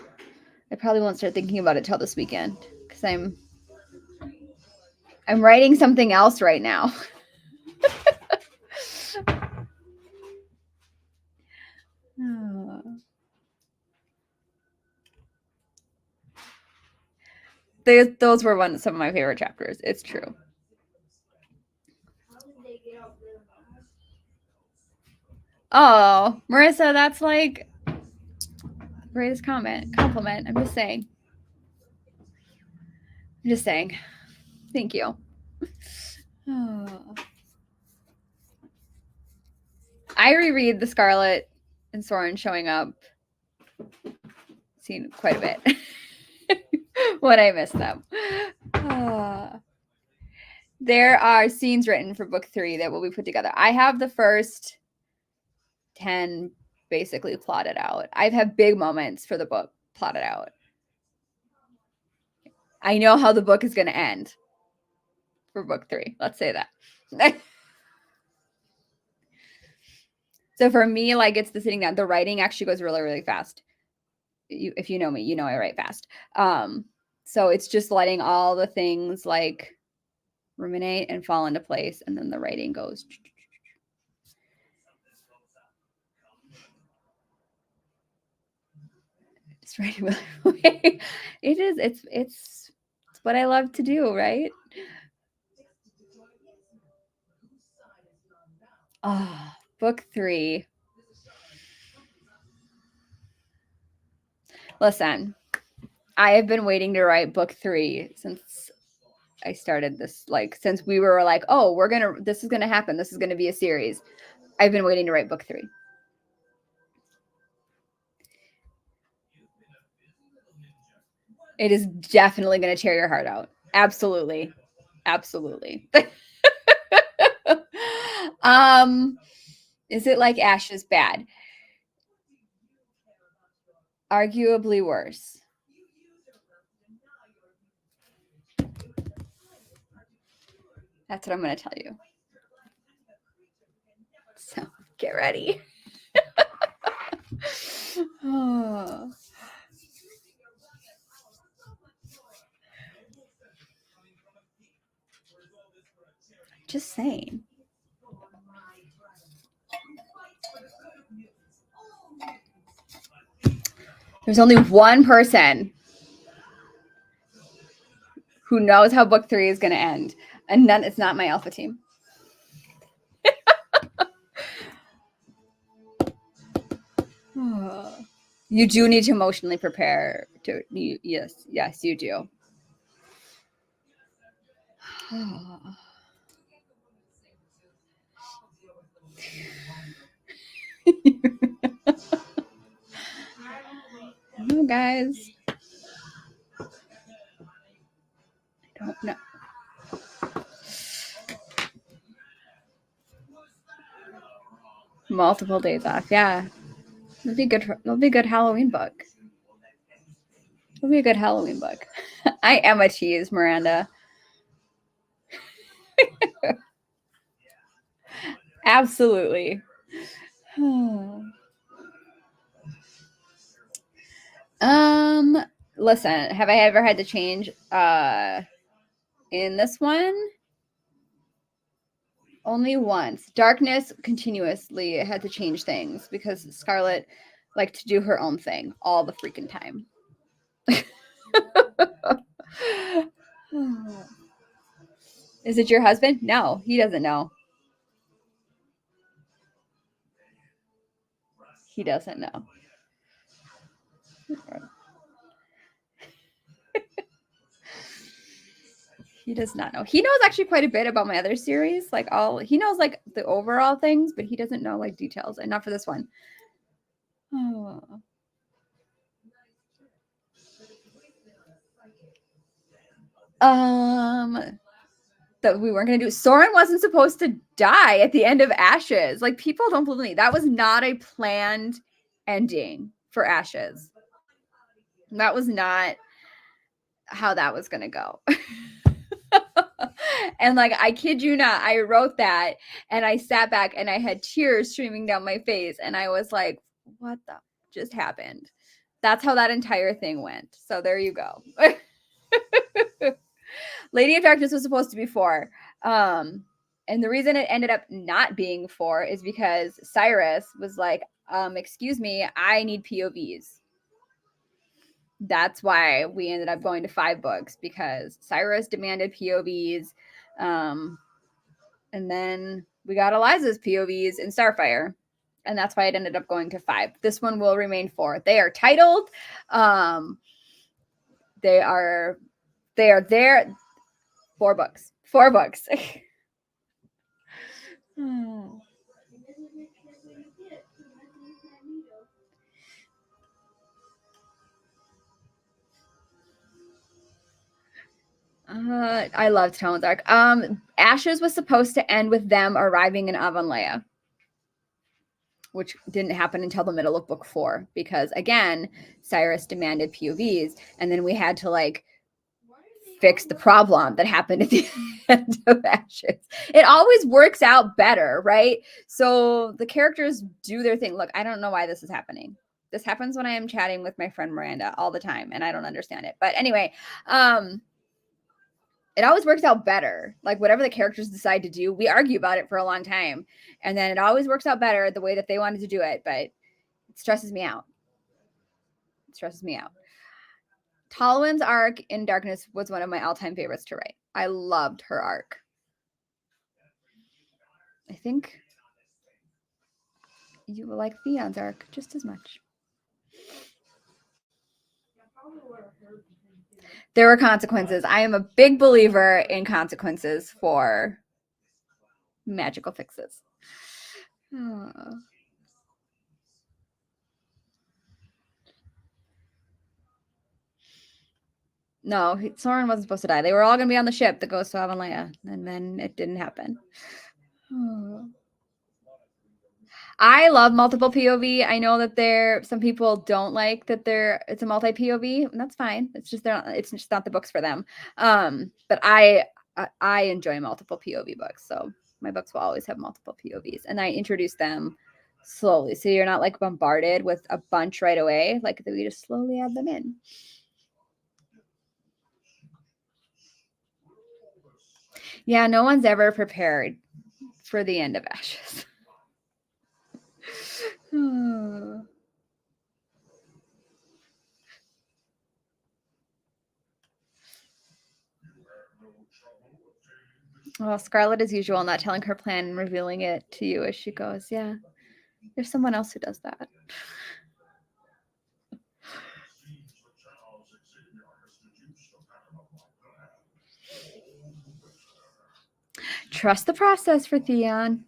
I probably won't start thinking about it till this weekend because I'm writing something else right now. Oh. Those were some of my favorite chapters. It's true. Oh, Marissa, that's like greatest compliment. I'm just saying. Thank you. Oh. I reread the Scarlet and Soren showing up scene quite a bit when I miss them. There are scenes written for book 3 that will be put together. I have the first 10 basically plotted out. I have big moments for the book plotted out. I know how the book is going to end for book 3. Let's say that. So for me, like it's the sitting down. The writing actually goes really, really fast. If you know me, you know I write fast. So it's just letting all the things like ruminate and fall into place, and then the writing goes. It's writing really. It is. It's what I love to do, right? Oh, book 3. Listen, I have been waiting to write book 3 since I started this, like since we were like, oh, this is gonna happen. This is gonna be a series. I've been waiting to write book 3. It is definitely gonna tear your heart out. Absolutely. Absolutely. Is it like Ashes bad? Arguably worse. That's what I'm going to tell you. So get ready. Oh. Just saying. There's only one person who knows how book 3 is going to end, and it's not my alpha team. You do need to emotionally prepare to yes, you do. Hello, guys. I don't know. Multiple days off. Yeah. It'll be good. It'll be a good Halloween book. It'll be a good Halloween book. I am a tease, Miranda. Absolutely. Listen, have I ever had to change in this one? Only once. Darkness continuously had to change things because Scarlet liked to do her own thing all the freaking time. Is it your husband? No, he doesn't know. He doesn't know. He does not know. He knows actually quite a bit about my other series. Like he knows like the overall things, but he doesn't know like details, and not for this one. Oh. That we weren't gonna do. Soren wasn't supposed to die at the end of Ashes. Like people don't believe me. That was not a planned ending for Ashes. That was not how that was gonna go. And like I kid you not, I wrote that and I sat back and I had tears streaming down my face and I was like, what the just happened? That's how that entire thing went. So there you go. Lady of Darkness was supposed to be 4. And the reason it ended up not being 4 is because Cyrus was like, excuse me, I need POVs. That's why we ended up going to 5 books, because Cyrus demanded POVs. And then we got Eliza's POVs in Starfire. And that's why it ended up going to 5. This one will remain 4. They are titled. They are there. 4 books. 4 books. I loved Tone's arc. Ashes was supposed to end with them arriving in Avonlea, which didn't happen until the middle of book 4 because, again, Cyrus demanded POVs, and then we had to like fix the problem that happened at the end of Ashes. It always works out better, right? So the characters do their thing. Look, I don't know why this is happening. This happens when I am chatting with my friend Miranda all the time, and I don't understand it. But anyway, it always works out better. Like whatever the characters decide to do, we argue about it for a long time. And then it always works out better the way that they wanted to do it. But it stresses me out. It stresses me out. Talwyn's arc in Darkness was one of my all-time favorites to write. I loved her arc. I think you will like Theon's arc just as much. There were consequences. I am a big believer in consequences for magical fixes. No, Soren wasn't supposed to die. They were all going to be on the ship that goes to Avonlea, and then it didn't happen. I love multiple POV. I know that some people don't like that it's a multi POV, and that's fine. It's just it's just not the books for them. But I enjoy multiple POV books, so my books will always have multiple POVs, and I introduce them slowly, so you're not like bombarded with a bunch right away. Like we just slowly add them in. Yeah, no one's ever prepared for the end of Ashes. Well, Scarlet, as usual, not telling her plan and revealing it to you as she goes. Yeah, there's someone else who does that. Trust the process for Theon.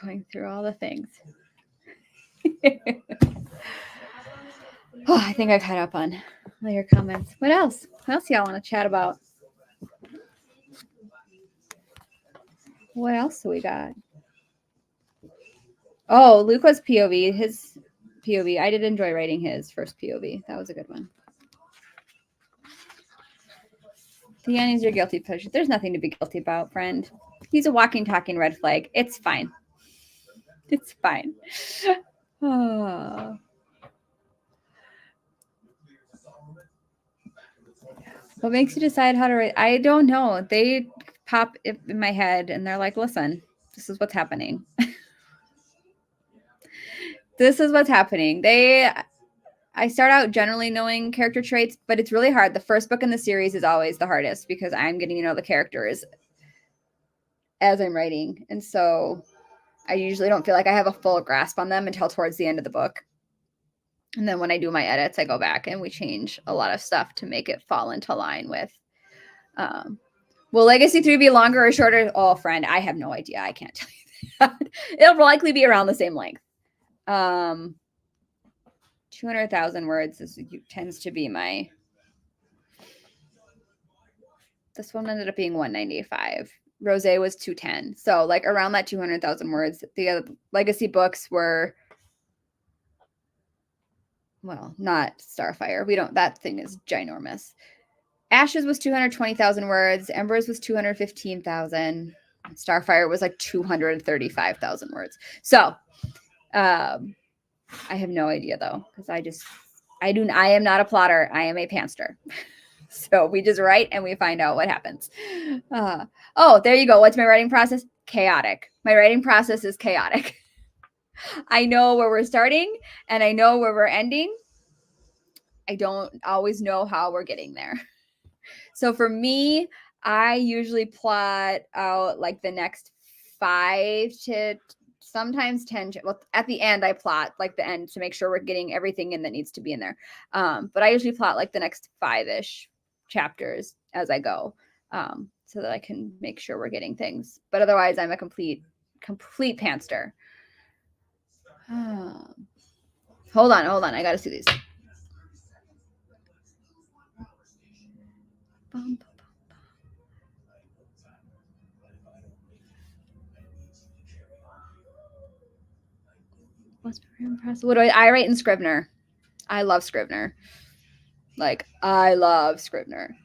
Going through all the things. Oh, I think I caught up on all your comments. What else? What else y'all want to chat about? What else do we got? Oh, Luca's POV. His POV. I did enjoy writing his first POV. That was a good one. Theon is your guilty pleasure. There's nothing to be guilty about, friend. He's a walking, talking red flag. It's fine. It's fine. Oh. What makes you decide how to write? I don't know. They pop in my head and they're like, listen, this is what's happening. This is what's happening. I start out generally knowing character traits, but it's really hard. The first book in the series is always the hardest because I'm getting to know the characters as I'm writing. And so I usually don't feel like I have a full grasp on them until towards the end of the book. And then when I do my edits, I go back and we change a lot of stuff to make it fall into line with. Will Legacy 3 be longer or shorter? Oh, friend, I have no idea. I can't tell you that. It'll likely be around the same length. 200,000 words tends to be my. This one ended up being 195. Rosé was 210. So like around that 200,000 words. The other Legacy books were, well, not Starfire. That thing is ginormous. Ashes was 220,000 words. Embers was 215,000. Starfire was like 235,000 words. So I have no idea though, because I am not a plotter. I am a pantster. So we just write and we find out what happens. Oh, there you go. What's my writing process? Chaotic. My writing process is chaotic. I know where we're starting and I know where we're ending. I don't always know how we're getting there. So for me, I usually plot out like the next 5 to sometimes 10. Well, at the end, I plot like the end to make sure we're getting everything in that needs to be in there. But I usually plot like the next 5-ish chapters as I go, so that I can make sure we're getting things. But otherwise, I'm a complete pantster. Hold on. I got to see these. What do I write in Scrivener? I love Scrivener. Like, I love Scrivener.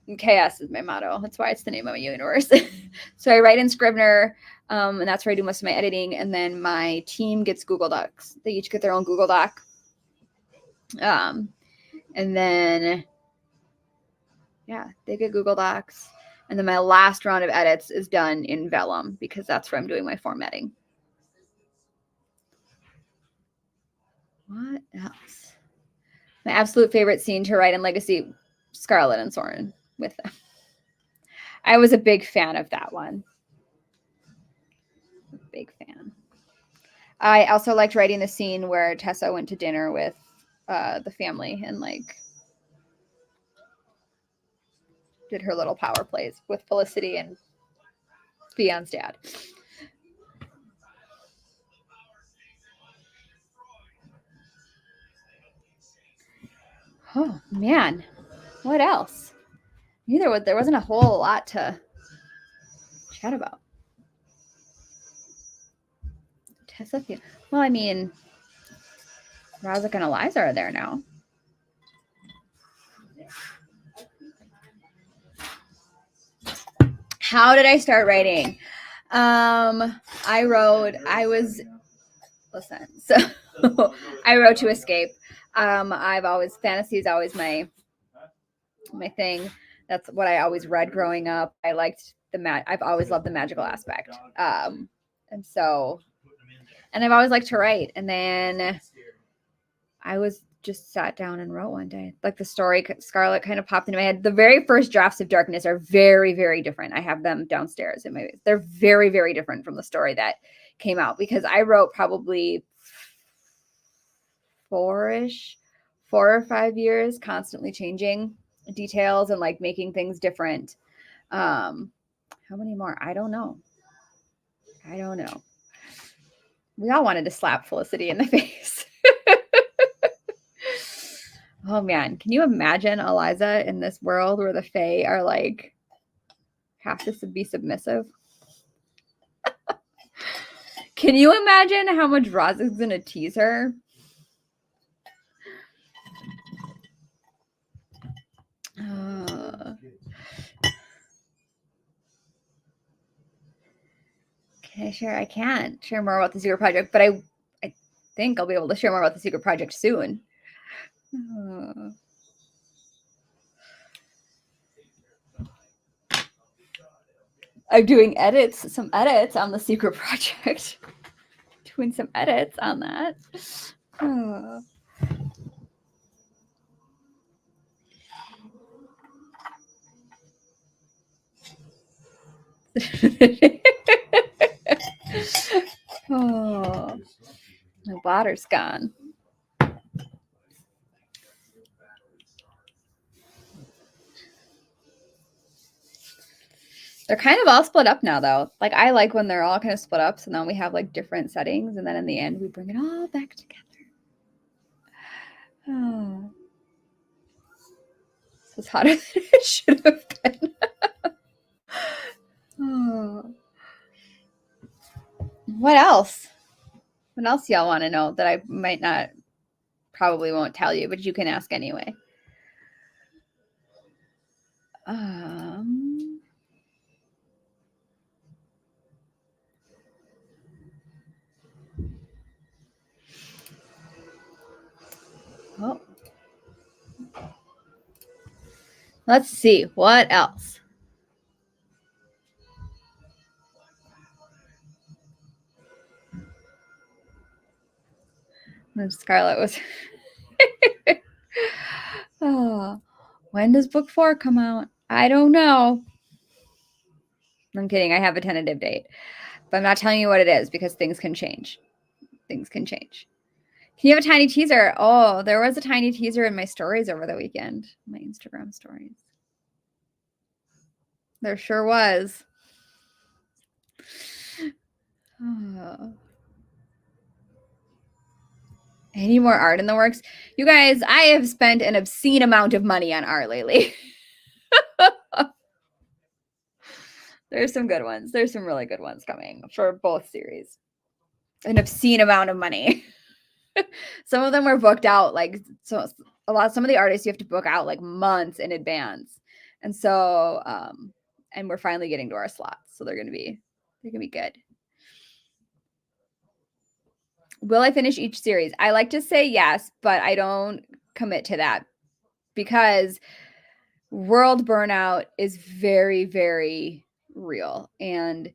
And chaos is my motto. That's why it's the name of my universe. So I write in Scrivener, and that's where I do most of my editing. And then my team gets Google Docs. They each get their own Google Doc. And then, yeah, they get Google Docs. And then my last round of edits is done in Vellum because that's where I'm doing my formatting. What else? My absolute favorite scene to write in Legacy, Scarlet and Soren with them. I was a big fan of that one. Big fan. I also liked writing the scene where Tessa went to dinner with the family and like did her little power plays with Felicity and Theon's dad. Oh man, what else? There wasn't a whole lot to chat about. Tessa, well, I mean, Razak and Eliza are there now. How did I start writing? I wrote to escape. Fantasy is always my thing. That's what I always read growing up. I liked I've always loved the magical aspect. And I've always liked to write. And then just sat down and wrote one day. Like the story, Scarlet, kind of popped into my head. The very first drafts of Darkness are very, very different. I have them downstairs in my. They're very, very different from the story that came out because I wrote probably 4 or 5 years, constantly changing details and like making things different. How many more? I don't know. We all wanted to slap Felicity in the face. Oh man, can you imagine Eliza in this world where the Fae are like have to be submissive? Can you imagine how much Roz is gonna tease her? Okay, sure, I can't share more about the secret project, but I think I'll be able to share more about the secret project soon. I'm doing some edits on the secret project. Doing some edits on that. Oh, my water's gone. They're kind of all split up now, though. Like, I like when they're all kind of split up, so then we have, like, different settings, and then in the end, we bring it all back together. Oh. This is hotter than it should have been. Oh. What else? What else y'all want to know that I might not, probably won't tell you, but you can ask anyway? Oh. Let's see. What else? And Scarlet was... Oh. When does book 4 come out? I don't know. I'm kidding. I have a tentative date. But I'm not telling you what it is because things can change. Things can change. Can you have a tiny teaser? Oh, there was a tiny teaser in my stories over the weekend. My Instagram stories. There sure was. Oh. Any more art in the works? You guys, I have spent an obscene amount of money on art lately. There's some good ones. There's some really good ones coming for both series. An obscene amount of money. Some of them were booked out like so. Some of the artists you have to book out like months in advance, and so and we're finally getting to our slots, so they're gonna be good. Will I finish each series? I like to say yes, but I don't commit to that because world burnout is very, very real, and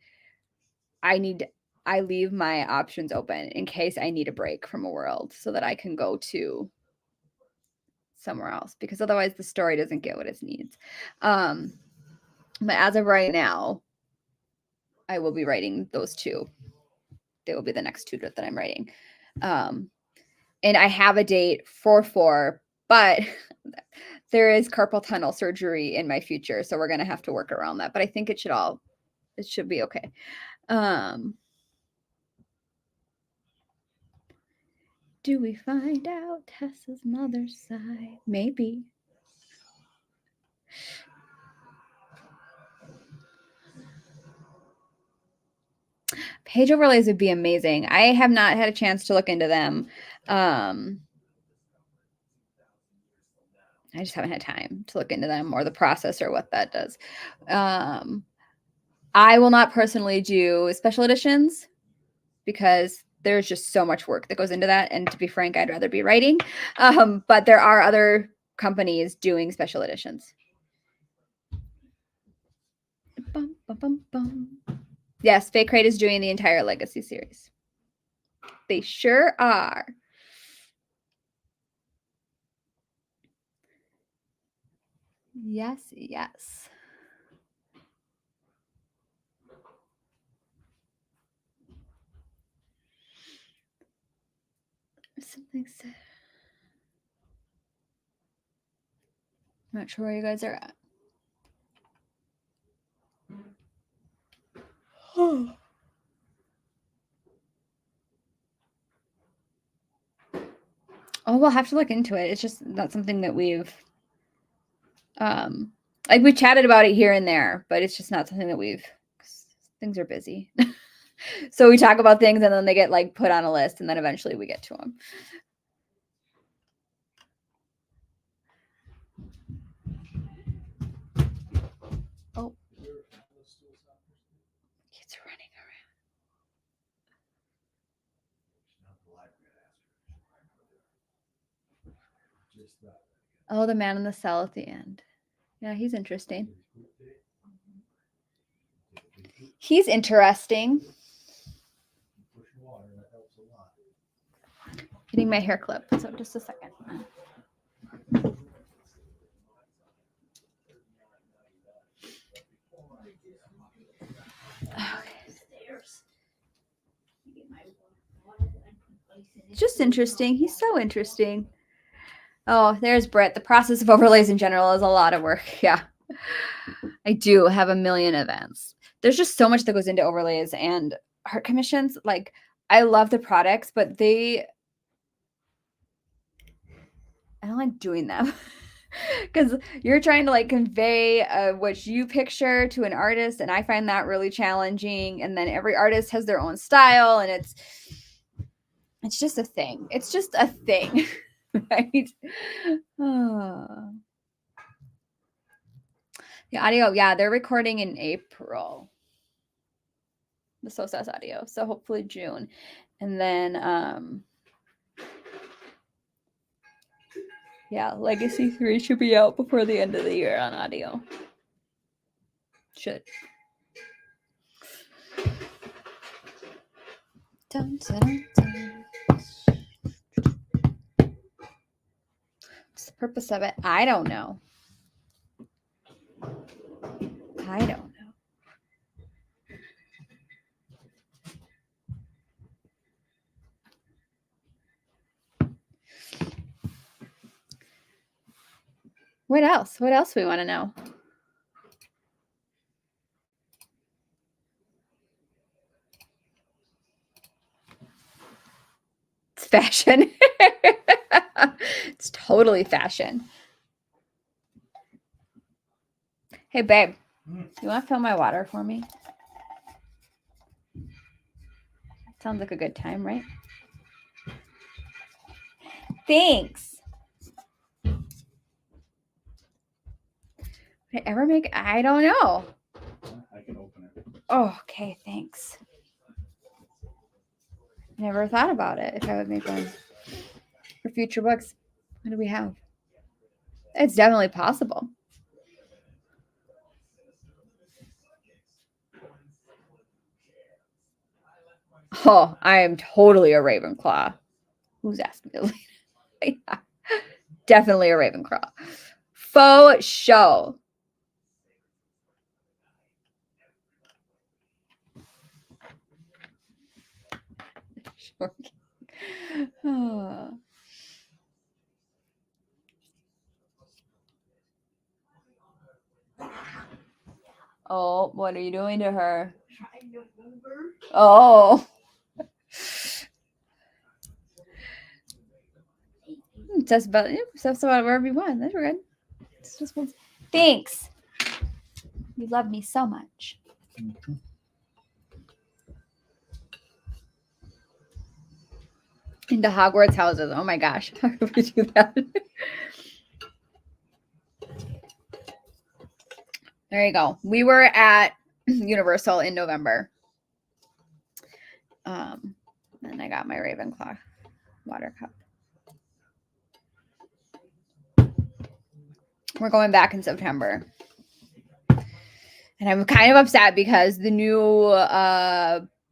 I leave my options open in case I need a break from a world so that I can go to somewhere else, because otherwise the story doesn't get what it needs. But as of right now, I will be writing those 2. They will be the next 2 that I'm writing. And I have a date for 4, but there is carpal tunnel surgery in my future, so we're going to have to work around that. But I think it should be okay. Do we find out Tessa's mother's side? Maybe. Page overlays would be amazing. I have not had a chance to look into them. I just haven't had time to look into them or the process or what that does. I will not personally do special editions because there's just so much work that goes into that. And to be frank, I'd rather be writing. But there are other companies doing special editions. Bum, bum, bum, bum. Yes, Fake Crate is doing the entire Legacy series. They sure are. Yes, yes. Something said. I'm not sure where you guys are at. Oh, we'll have to look into it. It's just not something that we've like we chatted about it here and there, but it's just not something that we've 'cause things are busy. So we talk about things and then they get like put on a list and then eventually we get to them. Oh, kids are running around. Oh, the man in the cell at the end. Yeah, he's interesting. He's interesting. Getting my hair clip. So just a second. Just interesting. He's so interesting. Oh, there's Britt. The process of overlays in general is a lot of work. Yeah. I do have a million events. There's just so much that goes into overlays and art commissions. Like, I love the products, but I don't like doing them because you're trying to like convey what you picture to an artist, and I find that really challenging. And then every artist has their own style, and it's just a thing. It's just a thing, right? The audio, yeah, they're recording in April. The SOSAS audio, so hopefully June, and then yeah, Legacy 3 should be out before the end of the year on audio. Should. Dun, dun, dun. What's the purpose of it? I don't know. I don't know. What else? What else we want to know? It's fashion. It's totally fashion. Hey, babe, you want to fill my water for me? Sounds like a good time, right? Thanks. Would I ever make? I don't know. I can open it. Oh, okay, thanks. Never thought about it if I would make one for future books. What do we have? It's definitely possible. Oh, I am totally a Ravenclaw. Who's asking me? Yeah, definitely a Ravenclaw. Faux show. Oh, what are you doing to her? Oh. Just about wherever you want. That's good. It's just one. Thanks. You love me so much. Mm-hmm. Into Hogwarts houses. Oh my gosh. How do we do that? There you go. We were at Universal in November. And I got my Ravenclaw water cup. We're going back in September. And I'm kind of upset because the new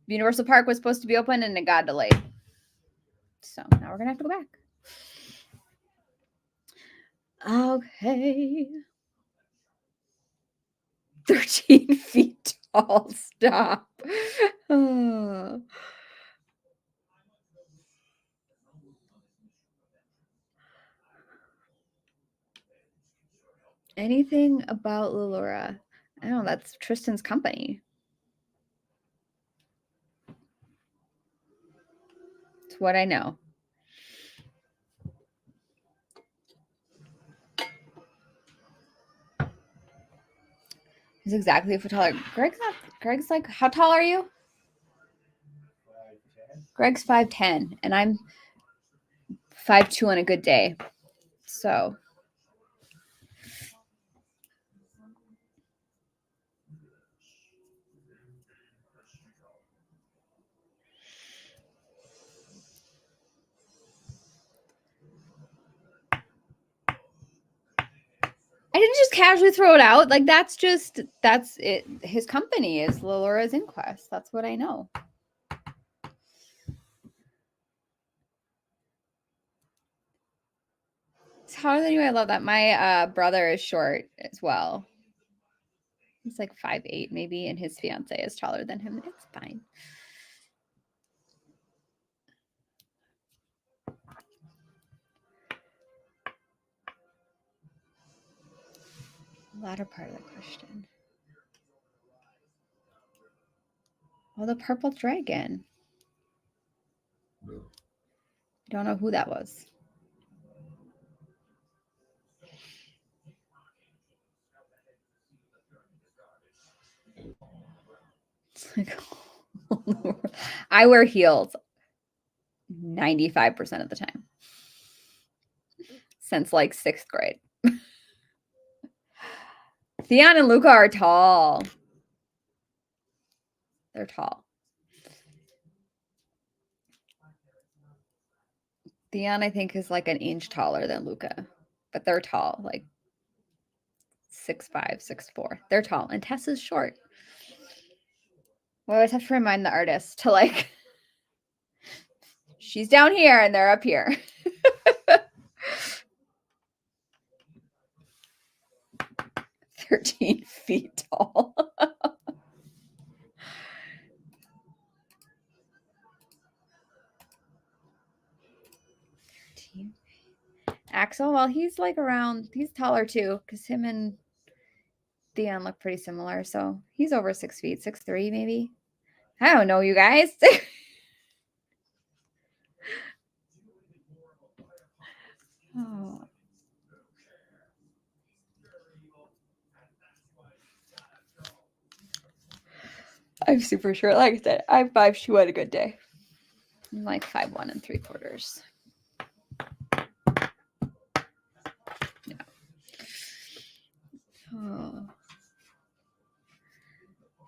Universal Park was supposed to be open and it got delayed. So now we're going to have to go back. Okay. 13 feet tall. Stop. Oh. Anything about Lulura? I don't know. That's Tristan's company. It's what I know. He's exactly a foot taller. Greg's like, how tall are you? 5'10". Greg's 5'10", and I'm 5'2" on a good day. So I didn't just casually throw it out. Like that's it. His company is Lulura's Inquest. That's what I know. It's taller than you. I love that. My brother is short as well. He's like 5'8" maybe, and his fiance is taller than him. It's fine. Latter part of the question. Oh, the purple dragon. Don't know who that was. It's like, I wear heels 95% of the time since like 6th grade. Theon and Luca are tall. They're tall. Theon, I think, is like an inch taller than Luca, but they're tall, like 6'5", 6'4". They're tall, and Tessa's short. We always have to remind the artist to like, she's down here and they're up here. "13 feet tall." Axel, well, he's like around, he's taller too, because him and Theon look pretty similar. So he's over 6 feet, 6'3" maybe. I don't know, you guys. Oh. I'm super short. Like I said, I'm 5'2" on a good day. I'm like 5'1"3/4. Yeah. Oh.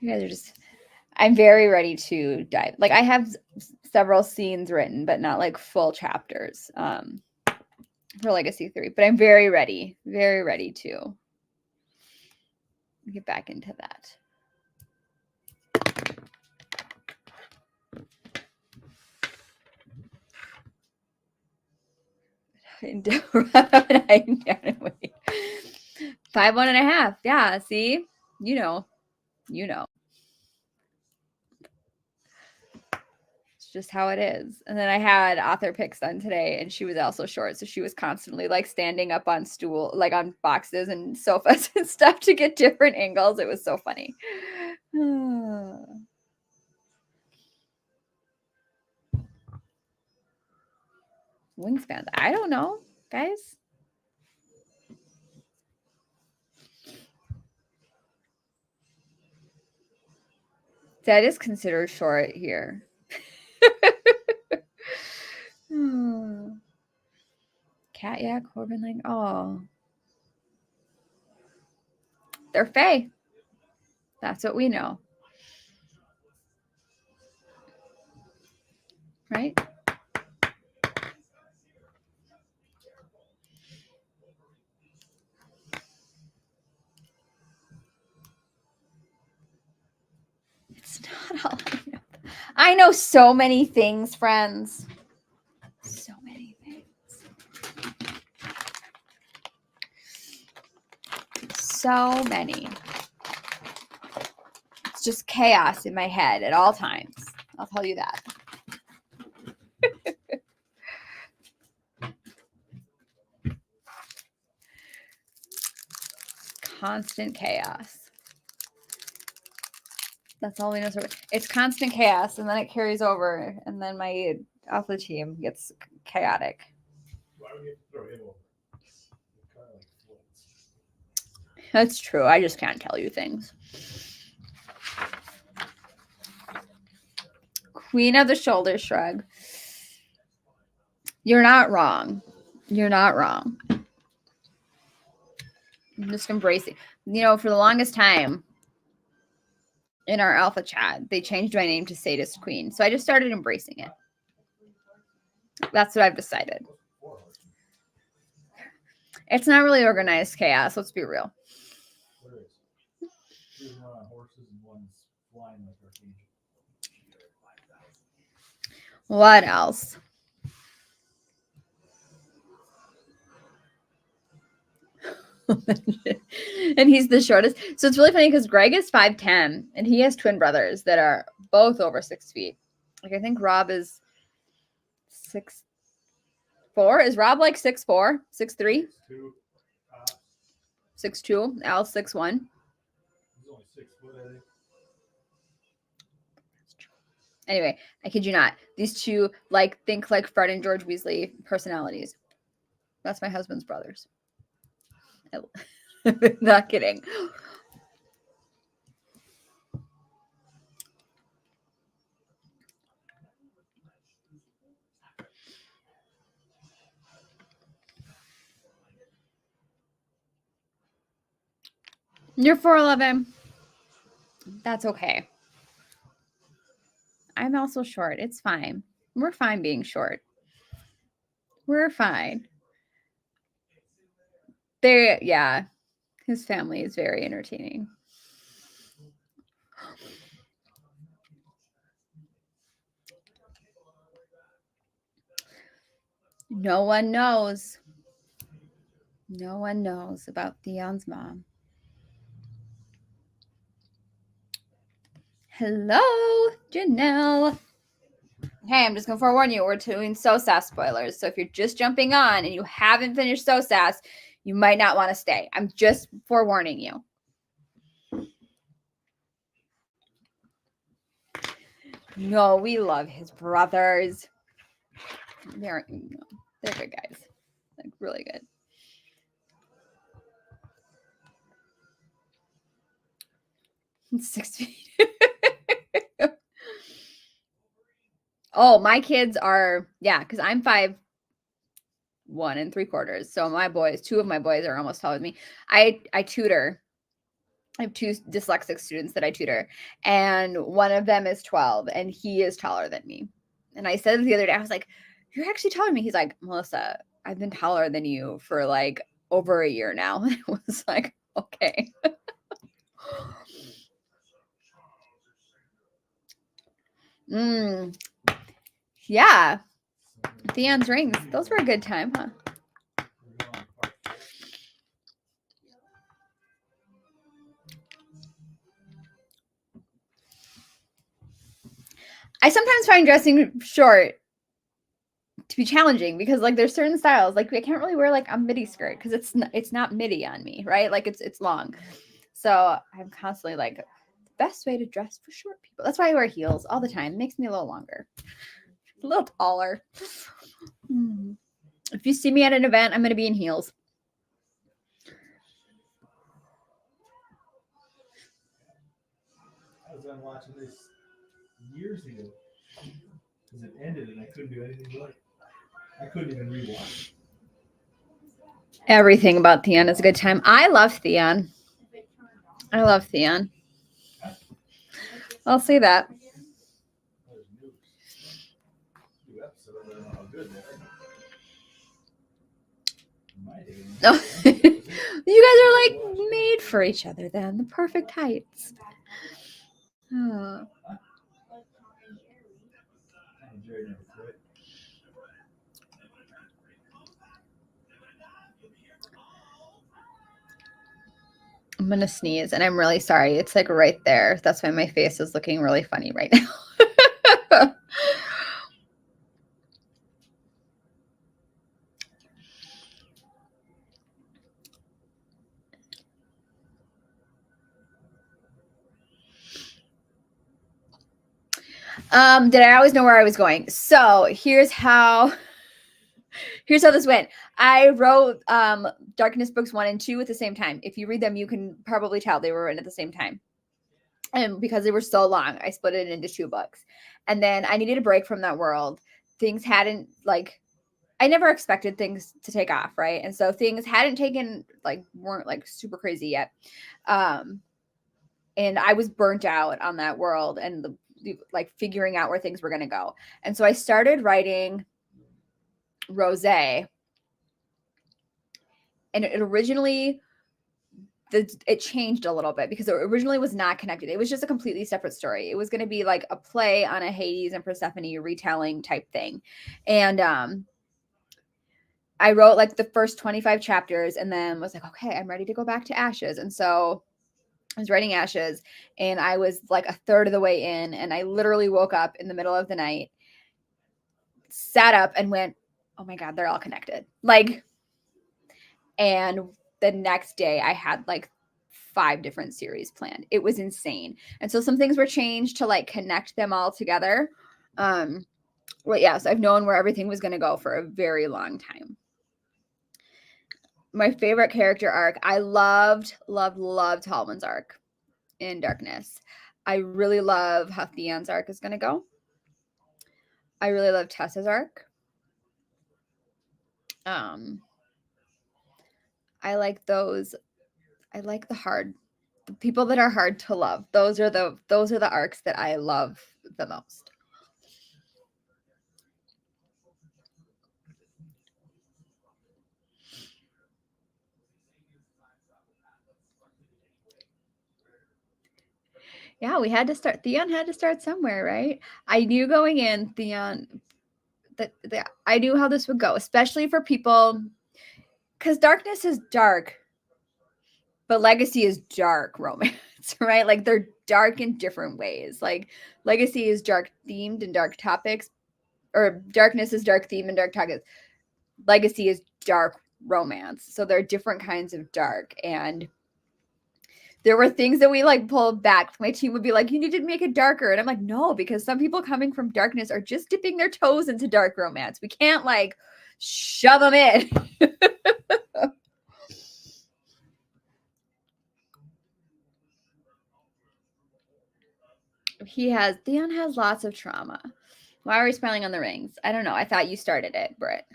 You guys are just, I'm very ready to dive. Like I have several scenes written, but not like full chapters for Legacy 3. But I'm very ready to get back into that. Into 5'1.5". Yeah, see, you know. It's just how it is. And then I had author picks on today, and she was also short, so she was constantly like standing up on stool, like on boxes and sofas and stuff to get different angles. It was so funny. Wingspans. I don't know, guys. That is considered short here. Cat, yeah, Corbin Lang. Oh, they're Fae. That's what we know. Right? It's not all I know. I know so many things, friends. So many things. So many. just chaos in my head at all times. I'll tell you that. Constant chaos. That's all we know. It's constant chaos, and then it carries over, and then my alpha team gets chaotic. Why would you have to throw him over? It kind of like floats. That's true. I just can't tell you things. Queen of the shoulder shrug. You're not wrong. You're not wrong. I'm just embracing. You know, for the longest time in our alpha chat, they changed my name to Sadist Queen. So I just started embracing it. That's what I've decided. It's not really organized chaos. Let's be real. There is. There's one on horses and one's flying like archangel. What else? And he's the shortest. So it's really funny because Greg is 5'10", and he has twin brothers that are both over 6 feet. Like, I think Rob is 6'4". Is Rob like 6'4", 6'3", 6'2"? Al's 6'1". He's only 6 foot, I think. Anyway, I kid you not. These two think like Fred and George Weasley personalities. That's my husband's brothers. Not kidding. You're 4'11". That's okay. I'm also short. It's fine. We're fine being short. We're fine. Yeah. His family is very entertaining. No one knows. No one knows about Theon's mom. Hello, Janelle. Hey, I'm just going to forewarn you. We're doing SOSAS spoilers. So if you're just jumping on and you haven't finished SOSAS, you might not want to stay. I'm just forewarning you. No, we love his brothers. They're good guys. Like, really good. It's 6 feet. Oh, my kids are, because I'm 5'1" and 3/4. So my boys, 2 of my boys are almost taller than me. I tutor. I have 2 dyslexic students that I tutor, and one of them is 12, and he is taller than me. And I said the other day, I was like, "You're actually taller than me." He's like, "Melissa, I've been taller than you for like over a year now." And I was like, "Okay." Yeah. Theon's rings. Those were a good time, huh? I sometimes find dressing short to be challenging because like there's certain styles like I can't really wear like a midi skirt because it's not midi on me, right? Like it's long. So I'm constantly like, the best way to dress for short people. That's why I wear heels all the time. It makes me a little longer, a little taller. If you see me at an event, I'm going to be in heels. I was done watching this years ago because it ended and I couldn't do anything but it. I couldn't even rewatch. Everything about Theon is a good time. I love Theon. I love Theon. I'll say that. New episode, I don't know how good they are. No. You guys are like made for each other then. The perfect heights. Oh. I'm going to sneeze, and I'm really sorry. It's like right there. That's why my face is looking really funny right now. Did I always know where I was going? So here's how this went. I wrote Darkness books 1 and 2 at the same time. If you read them, you can probably tell they were written at the same time. And because they were so long, I split it into 2 books. And then I needed a break from that world. Things hadn't, like, I never expected things to take off, right? And so things hadn't taken, like, weren't like super crazy yet. And I was burnt out on that world and like figuring out where things were going to go. And so I started writing Rosé. And it originally, it changed a little bit because it originally was not connected. It was just a completely separate story. It was going to be like a play on a Hades and Persephone retelling type thing. And I wrote like the first 25 chapters and then was like, okay, I'm ready to go back to Ashes. And so I was writing Ashes and I was like a third of the way in, and I literally woke up in the middle of the night, sat up and went, oh my God, they're all connected. Like, and the next day I had like 5 different series planned. It was insane. And so some things were changed to like connect them all together. Well, yeah, so I've known where everything was going to go for a very long time. My favorite character arc, I loved Talwyn's arc in Darkness. I really love how Theon's arc is going to go. I really love Tessa's arc. I like those. I like the people that are hard to love. Those are the arcs that I love the most. Yeah, we had to start. Theon had to start somewhere, right? I knew going in, Theon, that I knew how this would go, especially for people, because Darkness is dark, but Legacy is dark romance, right? Like they're dark in different ways. Like Legacy is dark themed and dark topics, or Darkness is dark themed and dark topics. Legacy is dark romance. So there are different kinds of dark, and there were things that we like pulled back. My team would be like, you need to make it darker. And I'm like, no, because some people coming from Darkness are just dipping their toes into dark romance. We can't like shove them in. Theon has lots of trauma. Why are we smiling on the rings? I don't know. I thought you started it, Britt.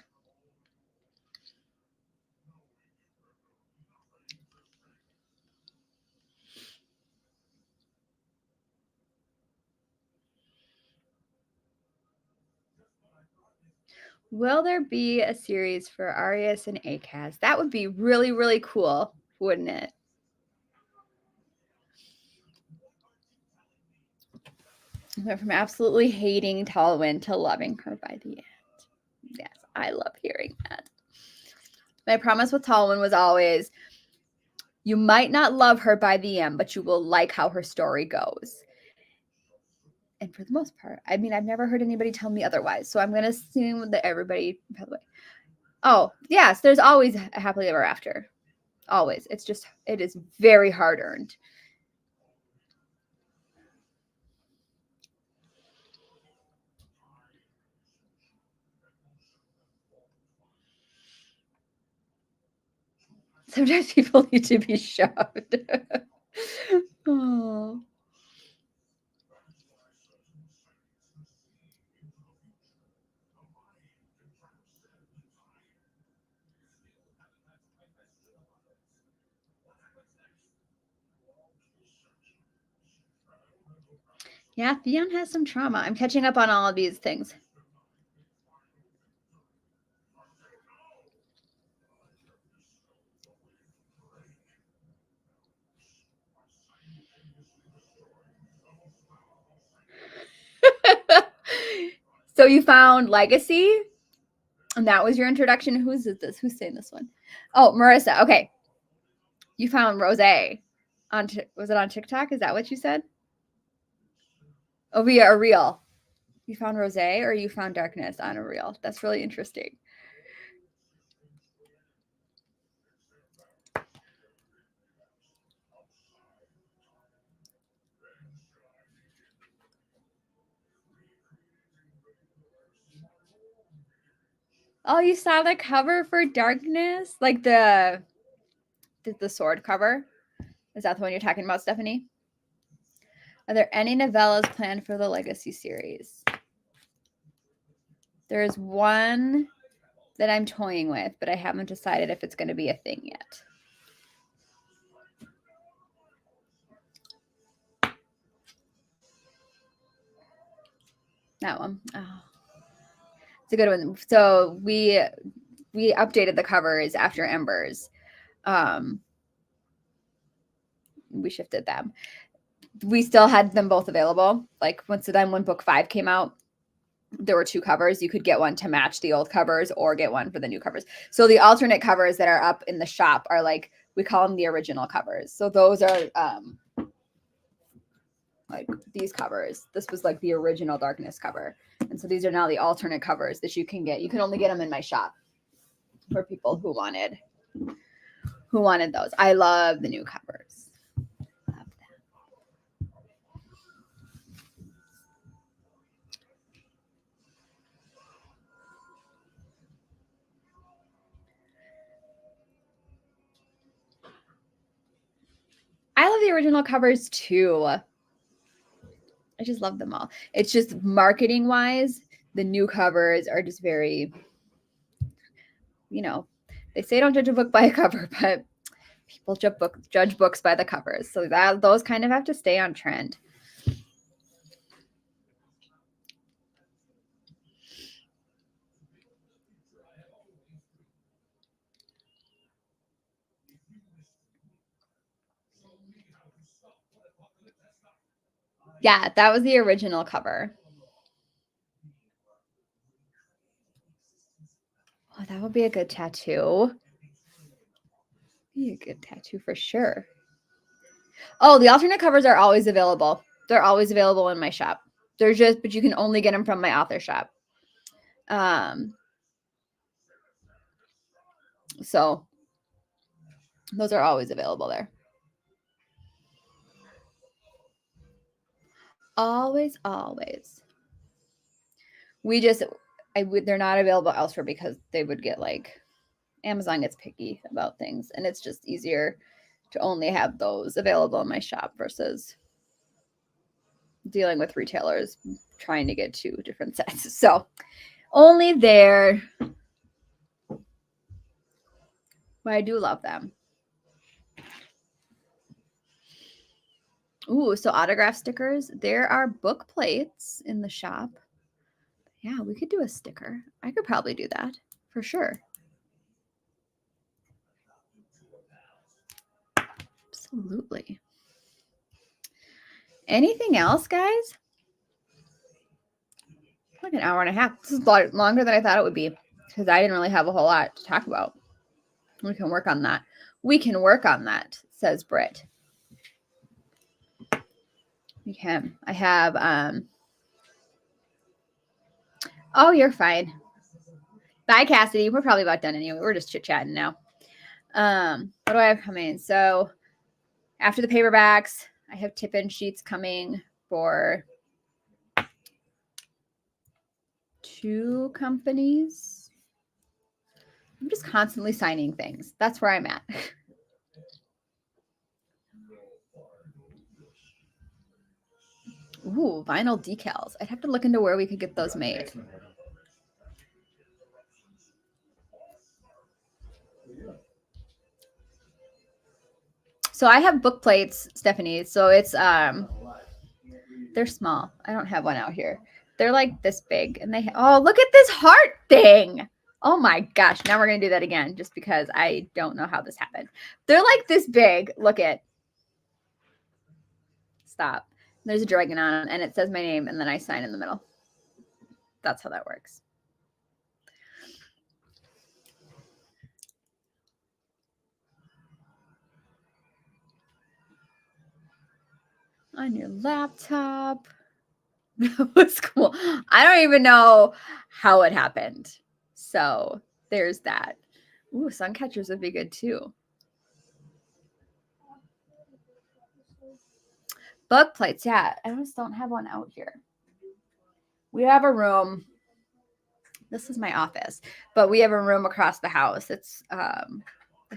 Will there be a series for Arias and Akaz? That would be really, really cool, wouldn't it? Went from absolutely hating Talwyn to loving her by the end. Yes, I love hearing that. My promise with Talwyn was always, you might not love her by the end, but you will like how her story goes. And for the most part, I mean, I've never heard anybody tell me otherwise. So I'm going to assume that everybody, by the way. Oh, yes, there's always a happily ever after. Always. It is very hard earned. Sometimes people need to be shoved. Oh. Yeah, Theon has some trauma. I'm catching up on all of these things. So you found Legacy, and that was your introduction. Who's this? Who's saying this one? Oh, Marissa. Okay. You found Rosé. Was it on TikTok? Is that what you said? Oh, via a reel. You found rosé or you found darkness on a reel. That's really interesting. Oh, you saw the cover for Darkness? Like the sword cover? Is that the one you're talking about, Stephanie? Are there any novellas planned for the Legacy series? There's one that I'm toying with, but I haven't decided if it's going to be a thing yet. That one. Oh. It's a good one. So we updated the covers after Embers. We shifted them. We still had them both available. Like when book 5 came out, there were 2 covers. You could get one to match the old covers or get one for the new covers. So the alternate covers that are up in the shop are like, we call them the original covers. So those are like these covers. This was like the original Darkness cover. And so these are now the alternate covers that you can get. You can only get them in my shop for people who wanted those. I love the new covers. Love them. I love the original covers too. I just love them all. It's just marketing wise, the new covers are just very, they say don't judge a book by a cover, but people judge books by the covers. So those kind of have to stay on trend. Yeah, that was the original cover. Oh, that would be a good tattoo. Be a good tattoo for sure. Oh, the alternate covers are always available. They're always available in my shop. But you can only get them from my author shop. So those are always available there. Always. They're not available elsewhere because they would get like, Amazon gets picky about things, and it's just easier to only have those available in my shop versus dealing with retailers trying to get 2 different sets. So only there. But I do love them. Ooh, so autograph stickers. There are book plates in the shop. Yeah, we could do a sticker. I could probably do that for sure. Absolutely. Anything else, guys? Like an hour and a half. This is longer than I thought it would be because I didn't really have a whole lot to talk about. We can work on that. Says Britt. We can. I have oh, you're fine. Bye, Cassidy. We're probably about done anyway. We're just chit-chatting now. What do I have coming? So after the paperbacks, I have tip-in sheets coming for 2 companies. I'm just constantly signing things. That's where I'm at. Ooh, vinyl decals. I'd have to look into where we could get those made. So I have book plates, Stephanie. So it's they're small. I don't have one out here. They're like this big, and oh, look at this heart thing. Oh my gosh. Now we're going to do that again just because I don't know how this happened. They're like this big. Look at. Stop. There's a dragon on them, and it says my name, and then I sign in the middle. That's how that works. on your laptop. That was cool. I don't even know how it happened. So there's that. Ooh, sun catchers would be good too. Book plates, yeah. I just don't have one out here. We have a room. This is my office, but we have a room across the house. It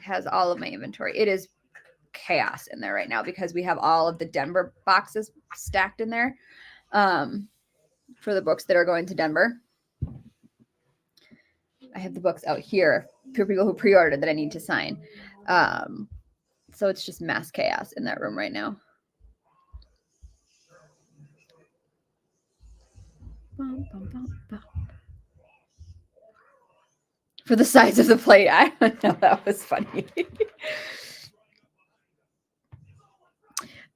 has all of my inventory. It is chaos in there right now because we have all of the Denver boxes stacked in there for the books that are going to Denver. I have the books out here for people who pre-ordered that I need to sign. So it's just mass chaos in that room right now. Bum, bum, bum, bum. For the size of the plate, I don't know. That was funny.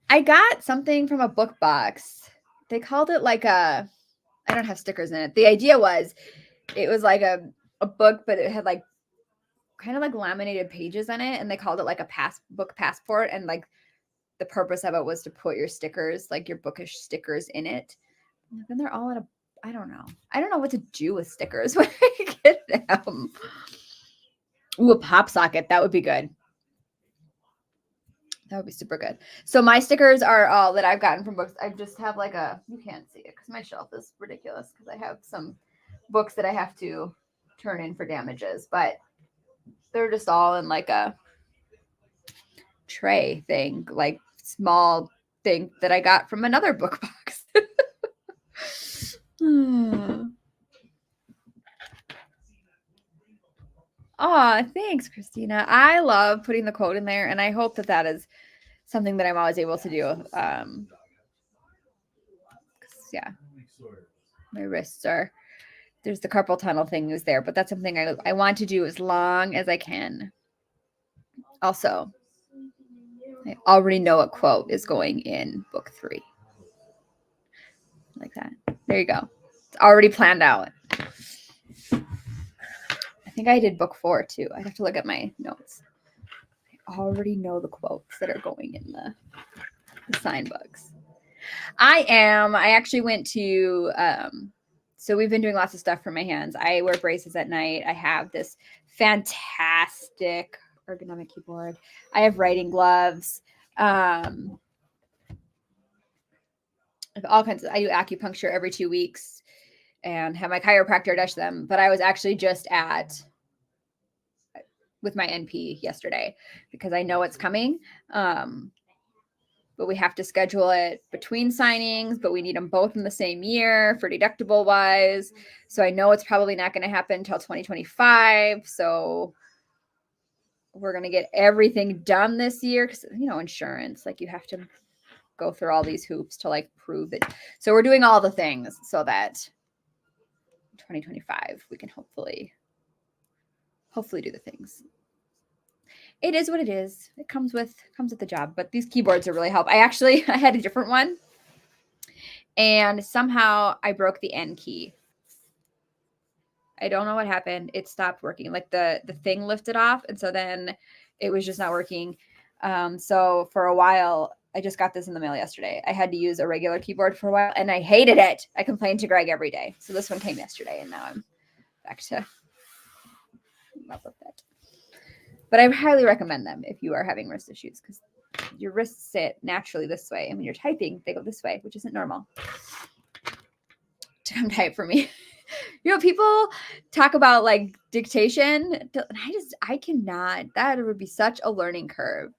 I got something from a book box. They called it like a, I don't have stickers in it. The idea was it was like a book, but it had like kind of like laminated pages in it. And they called it like a book passport. And like the purpose of it was to put your stickers, like your bookish stickers in it. And then they're all in a, I don't know. I don't know what to do with stickers when I get them. Ooh, a pop socket. That would be good. That would be super good. So my stickers are all that I've gotten from books. I just have like a, you can't see it because my shelf is ridiculous because I have some books that I have to turn in for damages, but they're just all in like a tray thing, like small thing that I got from another book box. Oh, thanks, Christina. I love putting the quote in there, and I hope that that is something that I'm always able to do. Yeah, my wrists are, there's the carpal tunnel thing is there, but that's something I want to do as long as I can. Also, I already know a quote is going in book 3. Like that. There you go. It's already planned out. I think I did book 4 too. I'd have to look at my notes. I already know the quotes that are going in the sign books. I actually went to, so we've been doing lots of stuff for my hands. I wear braces at night. I have this fantastic ergonomic keyboard. I have writing gloves. I have all kinds of, I do acupuncture every 2 weeks and have my chiropractor touch them. But I was actually just with my NP yesterday because I know it's coming. But we have to schedule it between signings, but we need them both in the same year for deductible wise. So I know it's probably not going to happen until 2025. So we're going to get everything done this year because, you know, insurance, like you have to go through all these hoops to like prove it. So we're doing all the things so that 2025, we can hopefully do the things. It is what it is. It comes with the job, but these keyboards are really help. I had a different one and somehow I broke the N key. I don't know what happened. It stopped working. Like the thing lifted off. And so then it was just not working. So for a while, I just got this in the mail yesterday. I had to use a regular keyboard for a while and I hated it. I complained to Greg every day. So this one came yesterday and now I'm back to love with it. But I highly recommend them if you are having wrist issues because your wrists sit naturally this way. And when you're typing, they go this way, which isn't normal. To come type for me. You know, people talk about like dictation. And I cannot. That would be such a learning curve.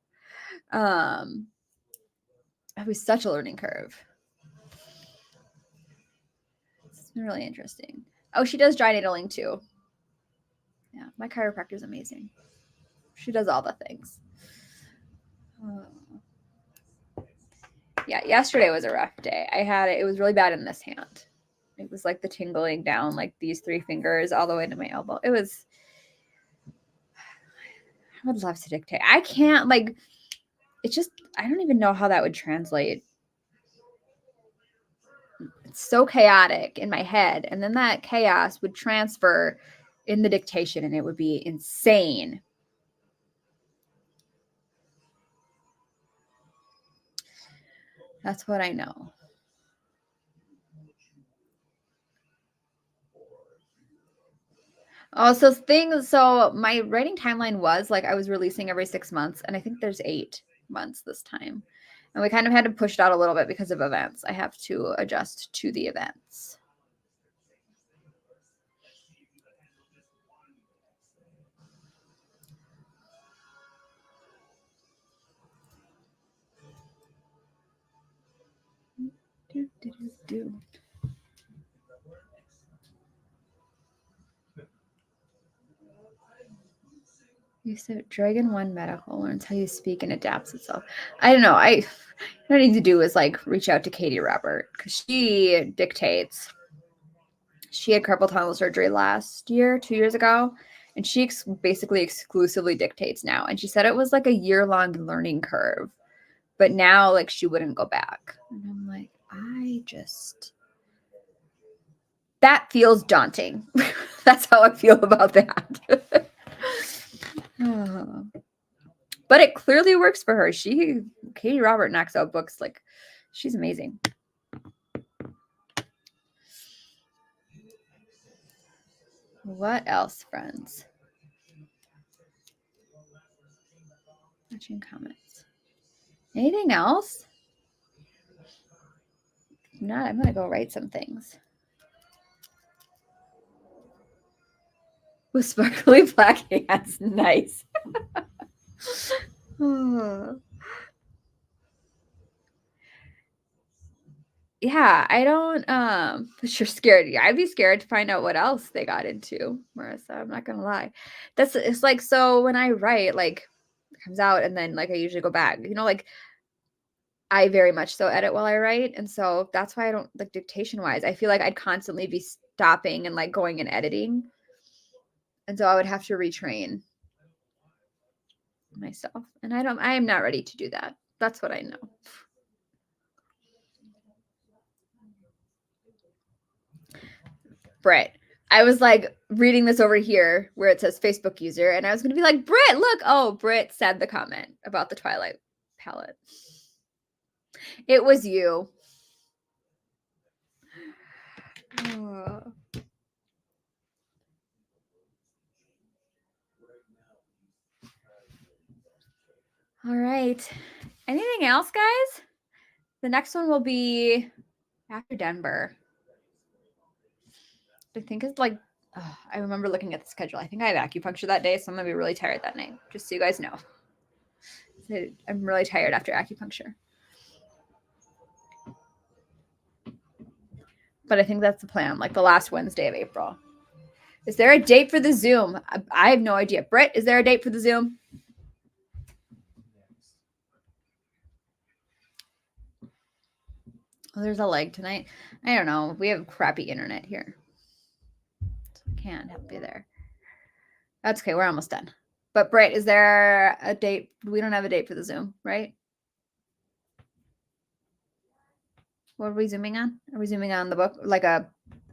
It was such a learning curve. It's been really interesting. Oh, she does dry needling too. Yeah, my chiropractor is amazing. She does all the things. Yeah, yesterday was a rough day. It was really bad in this hand. It was like the tingling down like these 3 fingers all the way to my elbow. I would love to dictate. I can't like, it's just, I don't even know how that would translate. It's so chaotic in my head. And then that chaos would transfer in the dictation and it would be insane. That's what I know. Also, so my writing timeline was like I was releasing every 6 months, and I think there's 8 months this time. And we kind of had to push it out a little bit because of events. I have to adjust to the events. You said Dragon 1 Medical learns how you speak and adapts itself. I don't know. What I need to do is like reach out to Katie Robert because she dictates. She had carpal tunnel surgery last year, 2 years ago, and she basically exclusively dictates now. And she said it was like a year-long learning curve, but now like she wouldn't go back. And I'm like, that feels daunting. That's how I feel about that. But it clearly works for her. Katie Robert knocks out books like she's amazing. What else, friends? Watching comments. Anything else? If not, I'm gonna go write some things. With sparkly black hands. Nice. Yeah, I don't but you're scared. Yeah, I'd be scared to find out what else they got into, Marissa. I'm not gonna lie. It's like so when I write, like it comes out and then like I usually go back. Like I very much so edit while I write. And so that's why I don't like dictation wise. I feel like I'd constantly be stopping and like going and editing. And so I would have to retrain myself. And I am not ready to do that. That's what I know. Britt, I was like reading this over here where it says Facebook user, and I was going to be like, Britt, look. Oh, Britt said the comment about the Twilight palette. It was you. Oh. All right. Anything else, guys? The next one will be after Denver. I think it's like, I remember looking at the schedule. I think I have acupuncture that day, so I'm going to be really tired that night, just so you guys know. So I'm really tired after acupuncture. But I think that's the plan, like the last Wednesday of April. Is there a date for the Zoom? I have no idea. Britt, is there a date for the Zoom? Oh, there's a leg tonight. I don't know. We have crappy internet here. So I can't help you there. That's okay. We're almost done. But Britt, is there a date? We don't have a date for the Zoom, right? What are we zooming on? Are we zooming on the book? Like a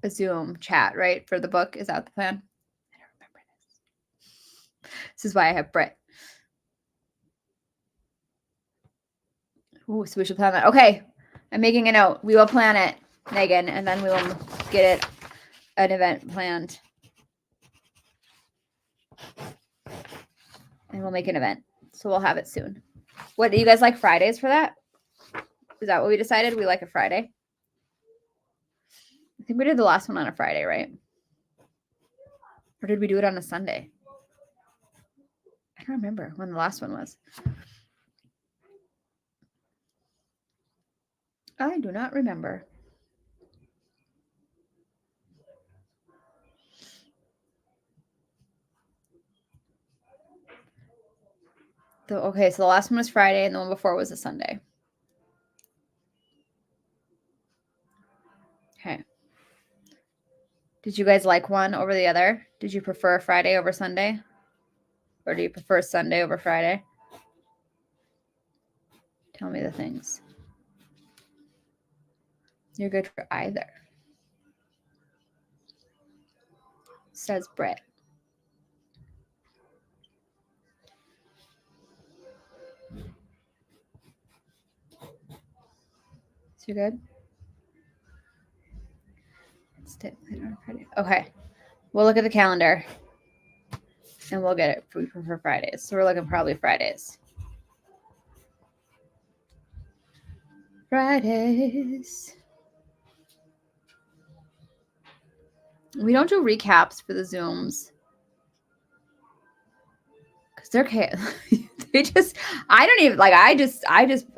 Zoom chat, right? For the book? Is that the plan? I don't remember this. This is why I have Britt. Ooh, so we should plan that. Okay. I'm making a note. We will plan it, Megan, and then we will get an event planned. And we'll make an event. So we'll have it soon. What do you guys like Fridays for that? Is that what we decided? We like a Friday? I think we did the last one on a Friday, right? Or did we do it on a Sunday? I don't remember when the last one was. I do not remember. Okay, so the last one was Friday and the one before was a Sunday. Okay. Did you guys like one over the other? Did you prefer Friday over Sunday? Or do you prefer Sunday over Friday? Tell me the things. You're good for either. Says Britt. you're good? Let's take it on Friday. Okay. We'll look at the calendar and we'll get it for Fridays. So we're looking probably Fridays. Fridays. We don't do recaps for the Zooms. Because they're they just I don't even like I just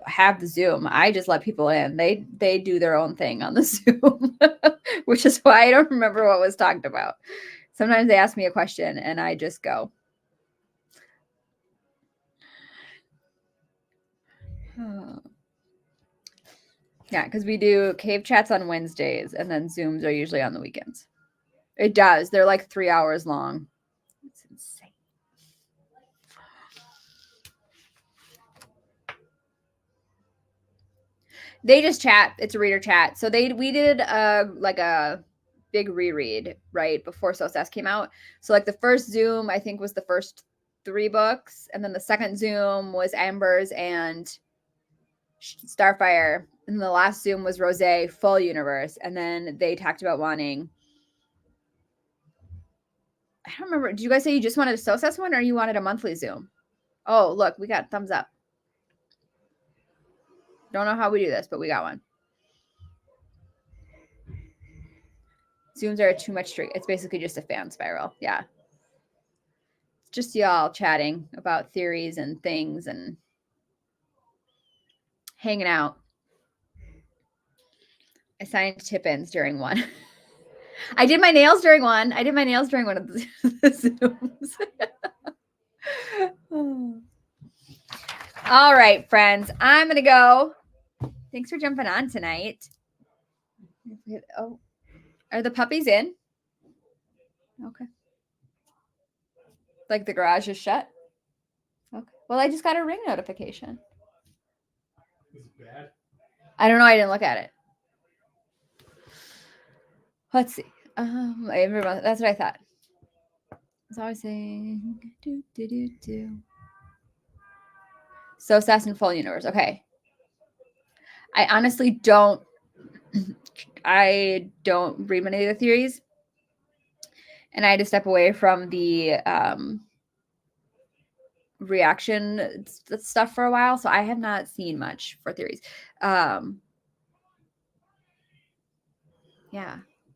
have the Zoom. I just let people in. They do their own thing on the Zoom, which is why I don't remember what was talked about. Sometimes they ask me a question and I just go. Yeah, because we do cave chats on Wednesdays and then Zooms are usually on the weekends. It does. They're like 3 hours long. It's insane. They just chat. It's a reader chat. So we did like a big reread right before SOSAS came out. So like the first Zoom I think was the first 3 books, and then the second Zoom was Embers and Starfire, and the last Zoom was Rosé full universe, and then they talked about wanting. I don't remember. Did you guys say you just wanted a SOSAS one or you wanted a monthly Zoom? Oh, look, we got thumbs up. Don't know how we do this, but we got one. Zooms are too much trick. It's basically just a fan spiral. Yeah. It's just y'all chatting about theories and things and hanging out. I signed tip-ins during one. I did my nails during one. I did my nails during one of the Zooms. All right, friends. I'm going to go. Thanks for jumping on tonight. Oh, are the puppies in? Okay. Like the garage is shut? Okay. Well, I just got a ring notification. Is it bad? I don't know. I didn't look at it. Let's see. That's what I thought. It's always saying SOSAS in full universe. Okay. I honestly don't read many of the theories. And I had to step away from the reaction stuff for a while. So I have not seen much for theories. Yeah.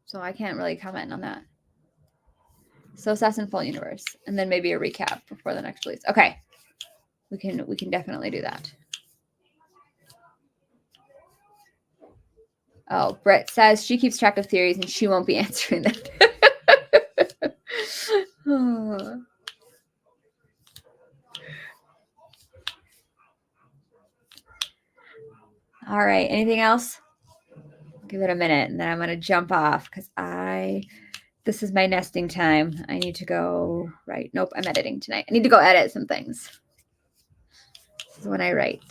So I can't really comment on that. SOSAS in full universe. And then maybe a recap before the next release. Okay. We can definitely do that. Oh, Brett says she keeps track of theories and she won't be answering them. All right. Anything else? Give it a minute and then I'm going to jump off because this is my nesting time. I need to go write. Nope, I'm editing tonight. I need to go edit some things. This is when I write.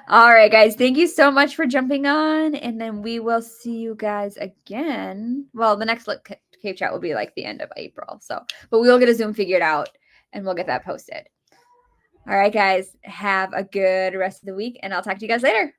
All right, guys. Thank you so much for jumping on. And then we will see you guys again. Well, the next cave chat will be like the end of April. But we will get a Zoom figured out and we'll get that posted. All right, guys. Have a good rest of the week and I'll talk to you guys later.